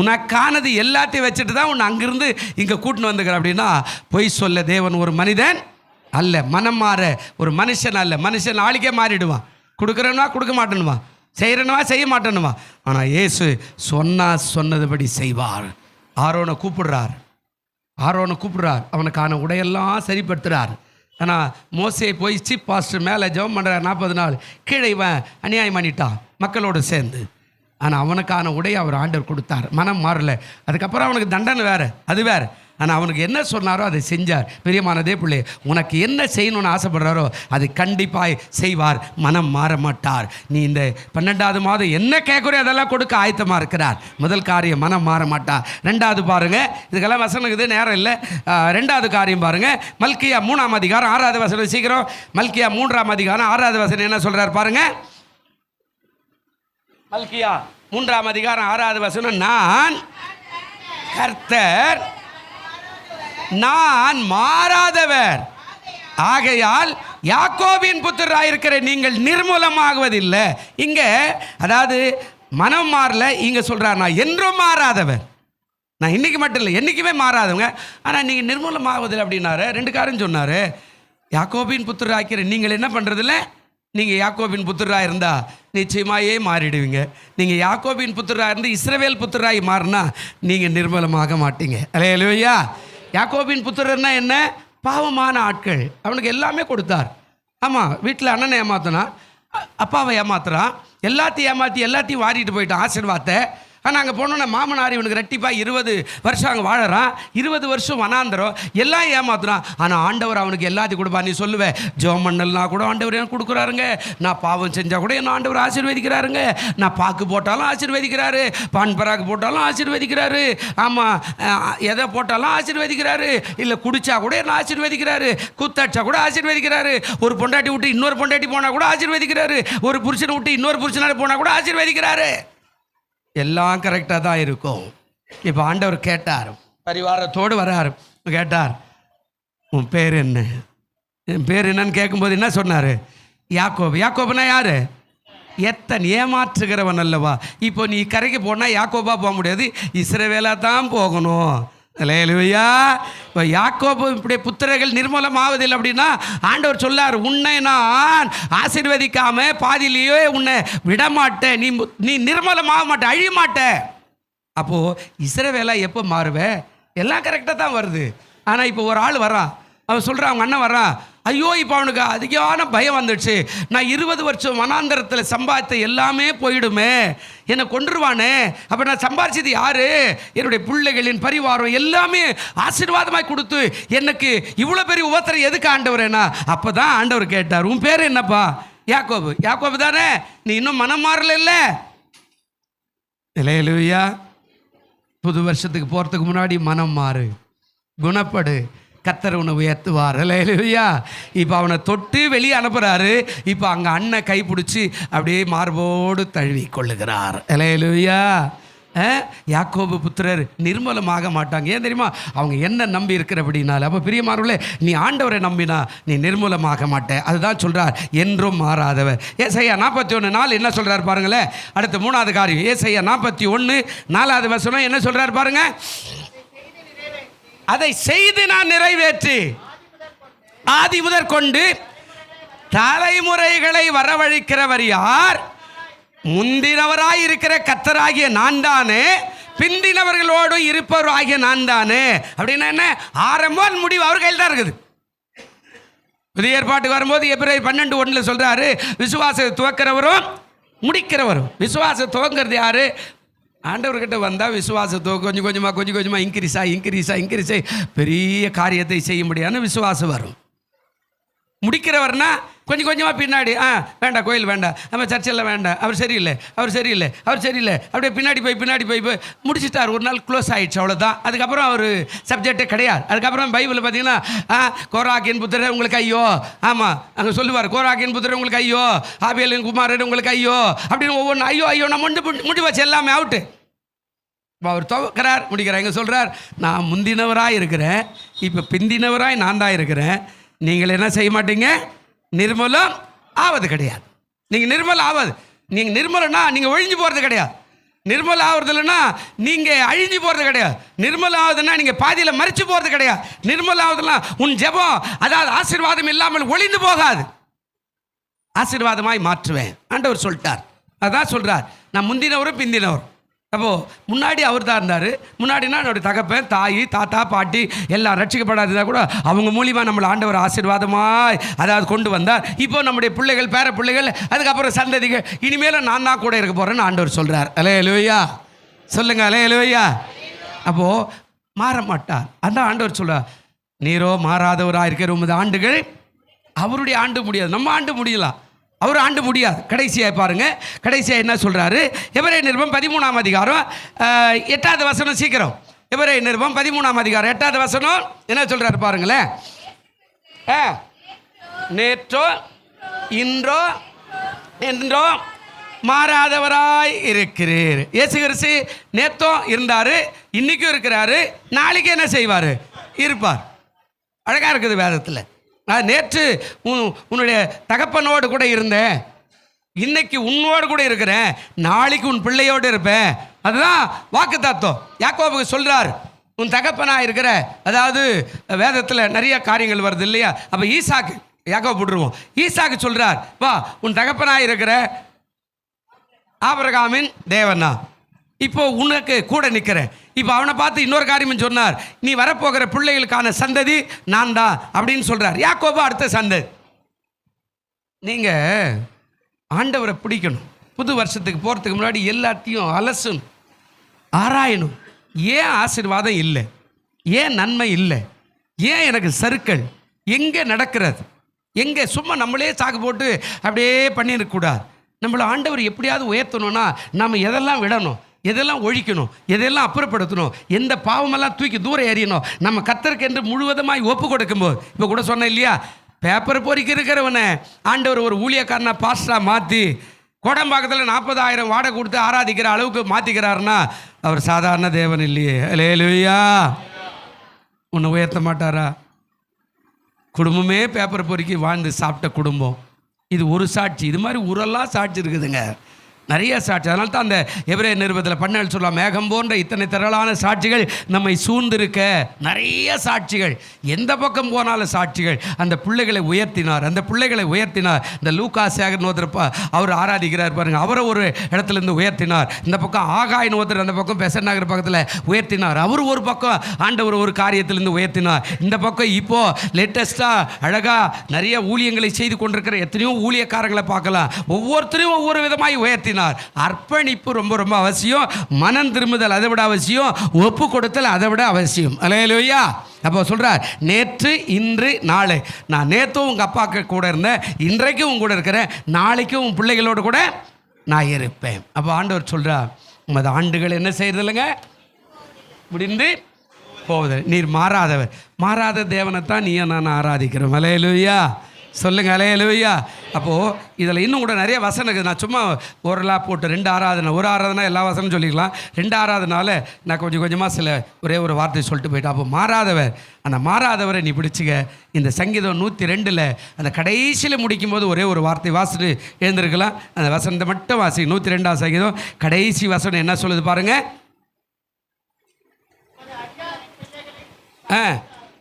உனக்கானது எல்லாத்தையும் வச்சுட்டு தான் உன்னை அங்கிருந்து இங்கே கூட்டின்னு வந்துக்கிறேன். அப்படின்னா பொய் சொல்ல தேவன் ஒரு மனிதன் அல்ல, மனம் மாற ஒரு மனுஷன் அல்ல. மனுஷன் நாளைக்கே மாறிடுவான். கொடுக்குறேன்னா கொடுக்க மாட்டேன்னுவான், செய்கிறேன்னுவா செய்ய மாட்டேன்னுவான். ஆனால் இயேசு சொன்னதுபடி செய்வார். ஆரோனை கூப்பிடுறார், அவனுக்கான உடையெல்லாம் சரிப்படுத்துகிறார். ஆனால் மோசே போய் சீப் பாஸ்டர் மேலே ஜெபம் பண்ணுற 40 நாள் கீழே இவன் அநியாயம் பண்ணிட்டான் மக்களோடு சேர்ந்து. ஆனால் அவனுக்கான உடையை அவர் ஆண்டவர் கொடுத்தார். மனம் மாறலை. அதுக்கப்புறம் அவனுக்கு தண்டனை வேறு, அது வேறு. ஆனால் அவனுக்கு என்ன சொன்னாரோ அதை செஞ்சார். பிரியமானதே பிள்ளை, உனக்கு என்ன செய்யணும்னு ஆசைப்படுறாரோ அது கண்டிப்பாக செய்வார். மனம் மாற மாட்டார். நீ இந்த 12வது மாதம் என்ன கேட்குறோ அதெல்லாம் கொடுக்க ஆயத்தமாக இருக்கிறார். முதல் காரியம், மனம் மாற மாட்டார். 2வது பாருங்கள், இதுக்கெல்லாம் வசனம் இருக்குது, நேரம் இல்லை. 2வது காரியம் பாருங்கள், மல்கியா 3ஆம் அதிகாரம் 6வது வசனம். சீக்கிரம் மல்கியா 3ஆம் அதிகாரம் 6வது வசனம் என்ன சொல்கிறார் பாருங்கள். மல்கியா 3ஆம் அதிகாரம் 6வது வசனம், நான் கர்த்தர், நான் மாறாதவர், ஆகையால் யாக்கோபின் புத்திரராயிருக்கிற நீங்கள் நிர்மூலமாகுவதில்லை. இங்கே அதாவது மனம் மாறல, இங்கே சொல்கிறார் நான் என்றும் மாறாதவர். நான் இன்றைக்கி மட்டும் இல்லை, என்றைக்குமே மாறாதவங்க. ஆனால் நீங்கள் நிர்மூலமாகுவதில்லை அப்படின்னாரு. 2 காரியம் சொன்னார். யாக்கோபின் புத்திரராயிருக்கிற நீங்கள் என்ன பண்ணுறதில்ல, நீங்கள் யாக்கோபின் புத்திரராக இருந்தால் நிச்சயமாயே மாறிடுவீங்க. நீங்கள் யாக்கோபின் புத்திரராக இருந்து இஸ்ரவேல் புத்திரராகி மாறினா நீங்கள் நிர்மலமாக மாட்டீங்க. அல்லேலூயா. யாக்கோபின் புத்திரர்னா என்ன? பாவமான ஆட்கள். அவனுக்கு எல்லாமே கொடுத்தார். ஆமாம், வீட்டில் அண்ணனை ஏமாத்தினா, அப்பாவை ஏமாத்துறான், எல்லாத்தையும் ஏமாற்றி எல்லாத்தையும் வாரிட்டு போயிட்டான் ஆசீர்வாதத்தை. ஆனால் அங்கே போனோன்னே மாமனார் இவனுக்கு ரெட்டிப்பாக 20 வருஷம் அங்கே வாழறான். 20 வருஷம் வனாந்தரம், எல்லாம் ஏமாத்துறான். ஆனால் ஆண்டவர் அவனுக்கு எல்லாத்தையும் கொடுப்பா. நீ சொல்லுவேன், ஜோம் மண்ணல்னா கூட ஆண்டவர் எனக்கு கொடுக்குறாருங்க, நான் பாவம் செஞ்சால் கூட என்ன ஆண்டவர் ஆசீர்வதிக்கிறாருங்க, நான் பாக்கு போட்டாலும் ஆசீர்வதிக்கிறாரு, பான் பராக்கு போட்டாலும் ஆசீர்வதிக்கிறாரு, ஆமாம் எதை போட்டாலும் ஆசீர்வதிக்கிறாரு, இல்லை குடிச்சா கூட என்ன ஆசீர்வதிக்கிறாரு, குத்தாச்சா கூட ஆசீர்வதிக்கிறாரு, ஒரு பொண்டாட்டி விட்டு இன்னொரு பொண்டாட்டி போனால் கூட ஆசீர்வதிக்கிறாரு, ஒரு புருஷனை விட்டு இன்னொரு புருஷனால போனால் கூட ஆசீர்வதிக்கிறாரு. எல்லாம் கரெக்டாக தான் இருக்கும். இப்போ ஆண்டவர் கேட்டார், பரிவாரத்தோடு வரார், கேட்டார், உன் பேர் என்ன? என் பேர் என்னன்னு கேட்கும்போது என்ன சொன்னார்? யாக்கோபு. யாக்கோபுனா யார்? எத்தன் ஏமாற்றுகிறவன் அல்லவா. இப்போ நீ கரைக்கு போனால் யாக்கோபா போக முடியாது, இஸ்ரவேலாக தான் போகணும். அல்லேலூயா. இப்போ யாக்கோபு இப்படி புத்திரர்கள் நிர்மூலமாவதில்லை அப்படின்னா ஆண்டவர் சொல்லார், உன்னை நான் ஆசீர்வதிக்காம பாதியிலேயே உன்னை விடமாட்டேன், நீ நிர்மூலமாக மாட்டே, அழிய மாட்டேன். அப்போது இஸ்ரவேலா எப்போ மாறுவே? எல்லாம் கரெக்டாக தான் வருது. ஆனால் இப்போ ஒரு ஆள் வரான், அவன் சொல்கிறான், அவங்க அண்ணன் வரான், ஐயோ இப்போ அவனுக்கு அதிகமான பயம் வந்துடுச்சு, நான் 20 வருஷம் வனாந்தரத்தில் சம்பாதித்த எல்லாமே போயிடுமே, என்னை கொன்றுவானே, அப்போ நான் சம்பாதிச்சது யாரு? என்னுடைய பிள்ளைகளின் பரிவாரம் எல்லாமே ஆசீர்வாதமாய் கொடுத்து எனக்கு இவ்வளோ பெரிய உபத்திரம் எதுக்கு ஆண்டவரேனா? அப்போ தான் ஆண்டவர் கேட்டார், உன் பேர் என்னப்பா? யாக்கோபு. யாக்கோபு தானே, நீ இன்னும் மனம் மாறல இல்லை? அல்லேலூயா. புது வருஷத்துக்கு போகிறதுக்கு முன்னாடி மனம் மாறு, குணப்படு, கர்த்தர் உன்னை உயர்த்துவார். அல்லேலூயா. இப்போ அவனை தொட்டு வெளியே அனுப்புகிறாரு. இப்போ அங்கே அண்ணன் கைப்பிடிச்சி அப்படியே மார்போடு தழுவி கொள்ளுகிறார். அல்லேலூயா. யாக்கோபு புத்திரர் நிர்மலமாக மாட்டாங்க. ஏன் தெரியுமா? அவங்க என்ன நம்பி இருக்கிறபடினால. அப்போ பிரியமானவர்களே, நீ ஆண்டவரை நம்பினா நீ நிர்மூலமாக மாட்டே. அதுதான் சொல்கிறார், என்றும் மாறாதவர். ஏசாயா 41:4 என்ன சொல்கிறார் பாருங்களேன். அடுத்த 3வது காரியம், ஏசாயா 41:4 வசனம் என்ன சொல்கிறார் பாருங்க. அதை செய்து நான் நிறைவேற்றி ஆதி முதற் கொண்டு தலைமுறைகளை வரவழைக்கிறவர் யார்? முந்தினவராய் இருக்கிற கர்த்தராகிய நான் தானே, பிந்தினவர்களோடு இருப்பவராகிய நான் தானே. அப்படின்னா என்ன? ஆரம்பம் முடிவு அவர் கையில் தான் இருக்குது. புதிய ஏற்பாட்டுக்கு வரும்போது எபிரேயர் 12:1 சொல்றாரு, விசுவாசத்தை துவக்கிறவரும் முடிக்கிறவரும். விசுவாசம் துவங்கிறது யாரு? ஆண்டவர்கிட்ட வந்தால் விசுவாசத்தை கொஞ்சம் கொஞ்சமாக இன்க்ரீஸ் ஆகி பெரிய காரியத்தை செய்ய முடியாதுன்னு விசுவாசம் வரும். முடிக்கிறவர்னா கொஞ்சம் கொஞ்சமாக பின்னாடி வேண்டாம், கோயில் வேண்டாம், நம்ம சர்ச்செல்லாம் வேண்டாம், அவர் சரியில்லை அப்படியே பின்னாடி போய் முடிச்சுட்டார். ஒரு நாள் க்ளோஸ் ஆகிடுச்சு, அவ்வளோதான். அதுக்கப்புறம் அவர் சப்ஜெக்டே கிடையாது. அதுக்கப்புறம் பைபிளில் பார்த்தீங்கன்னா கோராக்கின் புத்திரர் உங்களுக்கு ஐயோ, ஆமாம் அங்கே சொல்லுவார், கோராக்கின் புத்திரர் உங்களுக்கு ஐயோ, ஆபியலின் குமாரர் உங்களுக்கு ஐயோ, அப்படின்னு ஒவ்வொன்று ஐயோ நான் முடி வச்சு எல்லாமே அவுட்டு. அவர் துவக்கிறார், முடிக்கிறார். இங்கே சொல்கிறார், நான் முந்தினவராக இருக்கிறேன், இப்போ பிந்தினவராய் நான் தான் இருக்கிறேன். நீங்கள் என்ன செய்ய மாட்டீங்க? நிர்மலம் ஆவது கிடையாது. நீங்கள் நிர்மலம் ஆகாது. நீங்கள் நிர்மலனா நீங்கள் ஒழிஞ்சு போகிறது கிடையாது. நிர்மலம் ஆகிறது இல்லைன்னா நீங்கள் அழிஞ்சு போகிறது கிடையாது. நிர்மலம் ஆகுதுன்னா நீங்கள் பாதியில் மறித்து போகிறது கிடையாது. நிர்மலம் ஆகுதுன்னா உன் ஜெபம், அதாவது ஆசீர்வாதம் இல்லாமல் ஒளிந்து போகாது, ஆசீர்வாதமாய் மாற்றுவேன் ஆண்டவர் சொல்லிட்டார். அதான் சொல்கிறார், நான் முந்தினவரும் பிந்தினவரும். அப்போது முன்னாடி அவர் தான் இருந்தார். முன்னாடினா என்னுடைய தகப்பன், தாய், தாத்தா, பாட்டி எல்லாம் ரட்சிக்கப்படாததாக கூட அவங்க மூலியமாக நம்மளை ஆண்டவர் ஆசீர்வாதமாய் அதாவது கொண்டு வந்தார். இப்போ நம்முடைய பிள்ளைகள், பேர பிள்ளைகள், அதுக்கப்புறம் சந்ததிகள், இனிமேலும் நான் தான் கூட இருக்க போகிறேன்னு ஆண்டவர் சொல்கிறார். அல்லேலூயா. சொல்லுங்கள் அல்லேலூயா. அப்போது மாற மாட்டார். அதான் ஆண்டவர் சொல்கிறார், நீரோ மாறாதவராக இருக்கிற உமது ஆண்டுகள் அவருடைய ஆண்டு முடியாது, நம்ம ஆண்டு முடியலாம், அவர் ஆண்டு முடியாது. கடைசியாக பாருங்க, கடைசியாக என்ன சொல்றாரு? எபிரேயர் நிருபம் 13ஆம் அதிகாரம் 8வது வசனம். சீக்கிரம், எபிரேயர் நிருபம் 13ஆம் அதிகாரம் 8வது வசனம் என்ன சொல்றாரு பாருங்களேன். நேற்றோ இன்றோ என்றோ மாறாதவராய் இருக்கிறீர். இயேசு கிறிஸ்து நேற்றோ இருந்தார், இன்னைக்கும் இருக்கிறாரு, நாளைக்கு என்ன செய்வார்? இருப்பார். அழகாக இருக்குது வேதத்தில். நான் நேற்று உன்னுடைய தகப்பனோடு கூட இருந்தேன், இன்னைக்கு உன்னோடு கூட இருக்கிறேன், நாளைக்கு உன் பிள்ளையோடு இருப்பேன். அதுதான் வாக்கு தத்துவம். யாக்கோபுக்கு சொல்றார், உன் தகப்பனா இருக்கிற, அதாவது வேதத்தில் நிறைய காரியங்கள் வருது இல்லையா? அப்போ யாக்கோபு விட்டுருவோம். ஈசாக்கு சொல்கிறார், வா உன் தகப்பனாக இருக்கிற ஆபிரகாமின் தேவனா, இப்போ உனக்கு கூட நிற்கிறேன். இப்போ அவனை பார்த்து இன்னொரு காரியமும் சொன்னார், நீ வரப்போகிற பிள்ளைகளுக்கான சந்ததி நான் தான் அப்படின்னு சொல்கிறார். யாக்கோபு அடுத்த சந்ததி. நீங்கள் ஆண்டவரை பிடிக்கணும். புது வருஷத்துக்கு போகிறதுக்கு முன்னாடி எல்லாத்தையும் அலசணும், ஆராயணும். ஏன் ஆசீர்வாதம் இல்லை, ஏன் நன்மை இல்லை, ஏன் எனக்கு சறுக்கல் எங்கே நடக்கிறது, எங்கே சும்மா நம்மளே சாக்கு போட்டு அப்படியே பண்ணிடக்கூடாது. நம்மளை ஆண்டவர் எப்படியாவது உயர்த்தணும்னா நம்ம எதெல்லாம் விடணும், எதெல்லாம் ஒழிக்கணும், எதெல்லாம் அப்புறப்படுத்தணும், எந்த பாவமெல்லாம் தூக்கி தூரம் எறியணும். நம்ம கர்த்தருக்கு என்று முழுவதுமாய் ஒப்பு கொடுக்கும்போது, இப்போ கூட சொன்னேன் இல்லையா, பேப்பர் பொறிக்க இருக்கிறவனை ஆண்டவர் ஒரு ஊழியக்காரனா பாஸ்டராக மாற்றி கோடம்பாக்கத்தில் 40,000 வாடகை கொடுத்து ஆராதிக்கிற அளவுக்கு மாற்றிக்கிறாருன்னா அவர் சாதாரண தேவன் இல்லையே. அல்லேலூயா. உன்னை உயர்த்த மாட்டாரா? குடும்பமே பேப்பர் பொறுக்கி வாழ்ந்து சாப்பிட்ட குடும்பம் இது ஒரு சாட்சி. இது மாதிரி ஊரெல்லாம் சாட்சி இருக்குதுங்க, நிறைய சாட்சி. அதனால தான் அந்த எபிரேயர் நிருபத்தில் 17 சொல்லலாம், மேகம் போன்ற இத்தனை திரளான சாட்சிகள் நம்மை சூழ்ந்திருக்க. நிறைய சாட்சிகள், எந்த பக்கம் போனாலும் சாட்சிகள். அந்த பிள்ளைகளை உயர்த்தினார், அந்த பிள்ளைகளை உயர்த்தினார். இந்த லூக்கா சேகர் ஒருத்தர் அவர் ஆராதிக்கிறார் பாருங்க, அவரை ஒரு இடத்துலேருந்து உயர்த்தினார். இந்த பக்கம் ஆகாயின் ஒருத்தர் அந்த பக்கம் பெசன் நகர் பக்கத்தில் உயர்த்தினார். அவர் ஒரு பக்கம் ஆண்டவர் ஒரு காரியத்திலேருந்து உயர்த்தினார். இந்த பக்கம் இப்போது லேட்டஸ்ட்டாக அழகாக நிறைய ஊழியங்களை செய்து கொண்டிருக்கிற எத்தனையோ ஊழியக்காரங்களை பார்க்கலாம். ஒவ்வொருத்தரையும் ஒவ்வொரு விதமாய் உயர்த்தினார். அர்ப்பணிப்பு ரொம்ப ரொம்ப அவசியம், மனம் திரும்புதல் அதை விட அவசியம், ஒப்பு கொடுத்தல் அதை விட அவசியம். அல்லேலூயா. அப்போ சொல்கிறார், நேற்று இன்று நாளை. நான் நேற்றும் உங்கள் அப்பாக்கு கூட இருந்தேன், இன்றைக்கும் உங்க கூட இருக்கிறேன், நாளைக்கும் உன் பிள்ளைகளோடு கூட நான் இருப்பேன். அப்போ ஆண்டவர் சொல்கிறார், உமது ஆண்டுகள் என்ன செய்யறதில்லைங்க, முடிந்து போகுது. நீர் மாறாதவர். மாறாத தேவனைத்தான் நீ நான் ஆராதிக்கிறோம். அல்லேலூயா. சொல்லுங்க அல்லேலூயா. அப்போது இதில் இன்னும் கூட நிறைய வசனம் இருக்குது. நான் சும்மா ஓரலாக போட்டு 2 ஆராதனை, ஒரு ஆராதனை எல்லா வசனம் சொல்லிக்கலாம். 2 ஆராதனால நான் கொஞ்சம் கொஞ்சமாக ஒரே ஒரு வார்த்தை சொல்லிட்டு போயிட்டேன். அப்போ மாறாதவர், அந்த மாறாதவரை நீ பிடிச்சிக்க. இந்த சங்கீதம் 102 அந்த கடைசியில் முடிக்கும்போது ஒரே ஒரு வார்த்தை வாசிட்டு எழுந்திருக்கலாம். அந்த வசனத்தை மட்டும் வாசி. 102ஆம் சங்கீதம் கடைசி வசனம் என்ன சொல்லுது பாருங்க.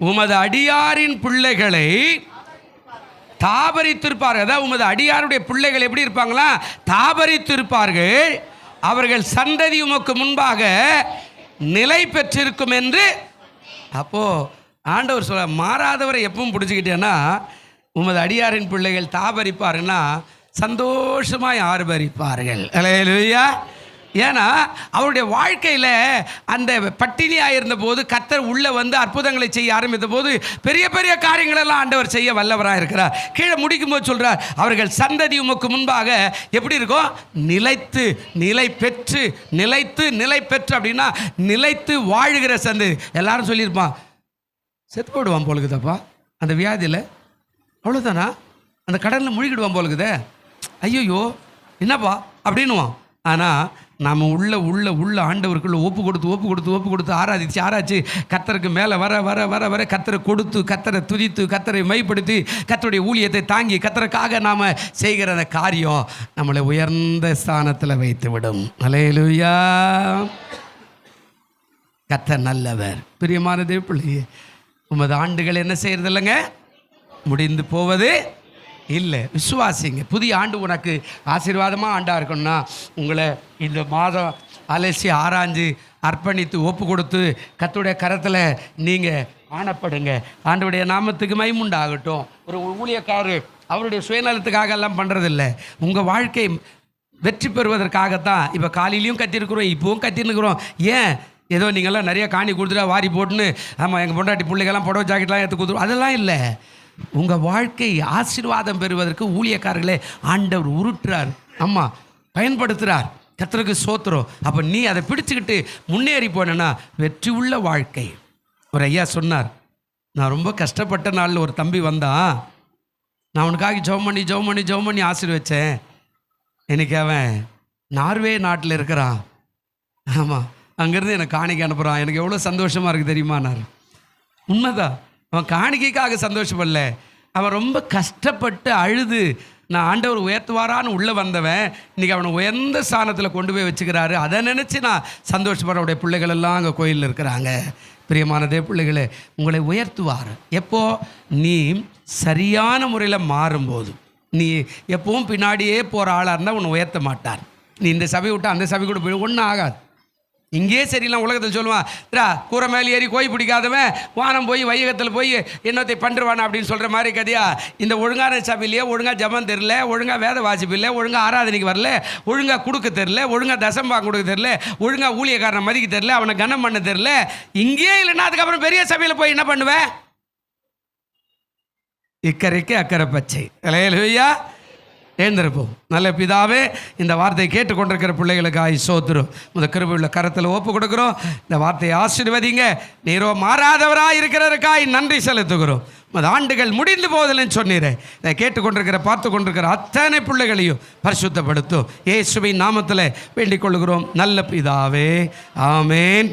உமது அடியாரின் பிள்ளைகளை தாபரித்திருப்பார்கள். அதாவது உமது அடியாருடைய பிள்ளைகள் எப்படி இருப்பாங்களா, தாபரித்திருப்பார்கள். அவர்கள் சந்ததி உமக்கு முன்பாக நிலை பெற்றிருக்கும் என்று. அப்போது ஆண்டவர் சொல்ல, மாறாதவரை எப்பவும் பிடிச்சிக்கிட்டேன்னா, உமது அடியாரின் பிள்ளைகள் தாபரிப்பாருன்னா சந்தோஷமாய் ஆர்ப்பரிப்பார்கள். அல்லேலூயா. ஏன்னா அவருடைய வாழ்க்கையில் அந்த பட்டினியாக இருந்தபோது கர்த்தர் உள்ளே வந்து அற்புதங்களை செய்ய ஆரம்பித்த போது பெரிய பெரிய காரியங்களெல்லாம் ஆண்டவர் செய்ய வல்லவராக இருக்கிறார். கீழே முடிக்கும்போது சொல்கிறார், அவர்கள் சந்ததி உமக்கு முன்பாக எப்படி இருக்கும், நிலைத்து நிலை பெற்று. நிலைத்து நிலை பெற்று அப்படின்னா நிலைத்து வாழுகிற சந்ததி. எல்லாரும் சொல்லியிருப்பான், செத்து போடுவான் போலுக்குதப்பா அந்த வியாதியில், அவ்வளோதானா, அந்த கடலில் முழுகிடுவான் போலுக்குதே, ஐயோ என்னப்பா அப்படின்னுவான். ஆனால் நாம் உள்ள ஆண்டவருக்குள்ள ஒப்பு கொடுத்து ஆராய்ச்சி கர்த்தருக்கு மேலே வர கர்த்தரை கொடுத்து, கர்த்தரை துதித்து, கர்த்தரை மைப்படுத்தி, கர்த்தருடைய ஊழியத்தை தாங்கி கர்த்தருக்காக நாம் செய்கிற அந்த காரியம் நம்மளை உயர்ந்த ஸ்தானத்தில் வைத்து விடும். அல்லேலூயா. கர்த்தர் நல்லவர். பிரியமான தேவப்பிள்ளையே, உமது ஆண்டுகள் என்ன செய்யறது இல்லைங்க, முடிந்து போவது இல்லை. விசுவாசிங்க. புதிய ஆண்டு உனக்கு ஆசீர்வாதமாக ஆண்டாக இருக்கணும்னா உங்களை இந்த மாதம் அலசி ஆராய்ஞ்சு அர்ப்பணித்து ஒப்பு கொடுத்து கர்த்தருடைய கரத்தில் நீங்கள் ஆணப்படுங்க. ஆண்டவருடைய நாமத்துக்கு மகிமையுண்டாகட்டும். ஒரு ஊழியக்காரர் அவருடைய சுயநலத்துக்காக எல்லாம் பண்ணுறதில்லை. உங்கள் வாழ்க்கை வெற்றி பெறுவதற்காகத்தான். இப்போ காலையிலையும் கத்திருக்கிறோம், இப்போவும் கத்திருக்கிறோம். ஏன் ஏதோ நீங்கள்லாம் நிறைய காணி கொடுத்துட்டா வாரி போட்டுன்னு, ஆமாம் எங்கள் பொண்டாட்டி பிள்ளைகள்லாம் புடவை ஜாக்கெட்லாம் எடுத்து கொடுத்துருவோம், அதெல்லாம் இல்லை. உங்கள் வாழ்க்கை ஆசீர்வாதம் பெறுவதற்கு ஊழியக்காரர்களே ஆண்டவர் உருட்டுறார், அம்மா பயன்படுத்துகிறார். கர்த்தருக்கு ஸ்தோத்திரம். அப்போ நீ அதை பிடிச்சிக்கிட்டு முன்னேறி போனேன்னா வெற்றி உள்ள வாழ்க்கை. ஒரு ஐயா சொன்னார், நான் ரொம்ப கஷ்டப்பட்ட நாளில் ஒரு தம்பி வந்தான், நான் அவனுக்காக ஜெபம் பண்ணி ஆசீர்வச்சேன். எனக்கு அவன் நார்வே நாட்டில் இருக்கிறான், ஆமாம் அங்கேருந்து எனக்கு காணிக்கை அனுப்புகிறான், எனக்கு எவ்வளோ சந்தோஷமாக இருக்குது தெரியுமானார். உண்மைதான், அவன் காணிக்கைக்காக சந்தோஷப்படல, அவன் ரொம்ப கஷ்டப்பட்டு அழுது நான் ஆண்டவர் உயர்த்துவாரான்னு உள்ளே வந்தவன் இன்றைக்கி அவனை உயர்ந்த ஸ்தானத்தில் கொண்டு போய் வச்சுக்கிறாரு. அதை நினச்சி நான் சந்தோஷப்படுற. அவருடைய பிள்ளைகள் எல்லாம் அங்கே கோயிலில் இருக்கிறாங்க. பிரியமான தேவ பிள்ளைகளே, உங்களை உயர்த்துவார். எப்போ? நீ சரியான முறையில் மாறும்போது. நீ எப்பவும் பின்னாடியே போகிற ஆளாக இருந்தால் உன்னை உயர்த்த மாட்டார். நீ இந்த சபை விட்டு அந்த சபை கூட போய் ஒன்றும் ஆகாது. இங்கேயே சரியில்லாம் உலகத்தில் சொல்லுவான், கூரை மேலே ஏறி கோய் பிடிக்காதவன் வானம் போய் வையகத்தில் போய் என்னத்தை பண்ணுவானா அப்படின்னு சொல்கிற மாதிரி கதையா. இந்த ஒழுங்கான சபையிலேயே ஒழுங்காக ஜபம் தெரில, ஒழுங்காக வேத வாசிப்பு இல்லை, ஒழுங்காக ஆராதனைக்கு வரல, ஒழுங்காக கொடுக்க தெரில, ஒழுங்காக தசம்பாங்க கொடுக்க தெரில, ஒழுங்காக ஊழியக்காரனை மதிக்க தெரில, அவனை கனம் பண்ண தெரில. இங்கேயே இல்லைன்னா அதுக்கப்புறம் பெரிய சபையில் போய் என்ன பண்ணுவேன்? இக்கரைக்கு அக்கறை பச்சை. இல்லையா? எழுந்திருப்போம். நல்ல பிதாவே, இந்த வார்த்தையை கேட்டுக்கொண்டிருக்கிற பிள்ளைகளுக்காக ஸ்தோத்திரம். இந்த கிருபையுள்ள கரத்தில் ஒப்பு கொடுக்குறோம். இந்த வார்த்தையை ஆசீர்வதிங்க. நீரோ மாறாதவராக இருக்கிறதற்காக நன்றி செலுத்துகிறோம். அந்த ஆண்டுகள் முடிந்து போவதில்லைன்னு சொன்னீரேன். இதை கேட்டுக்கொண்டிருக்கிற பார்த்து கொண்டிருக்கிற அத்தனை பிள்ளைகளையும் பரிசுத்தப்படுத்தும். இயேசுவின் நாமத்தில் வேண்டிக் கொள்கிறோம் நல்ல பிதாவே. ஆமேன்.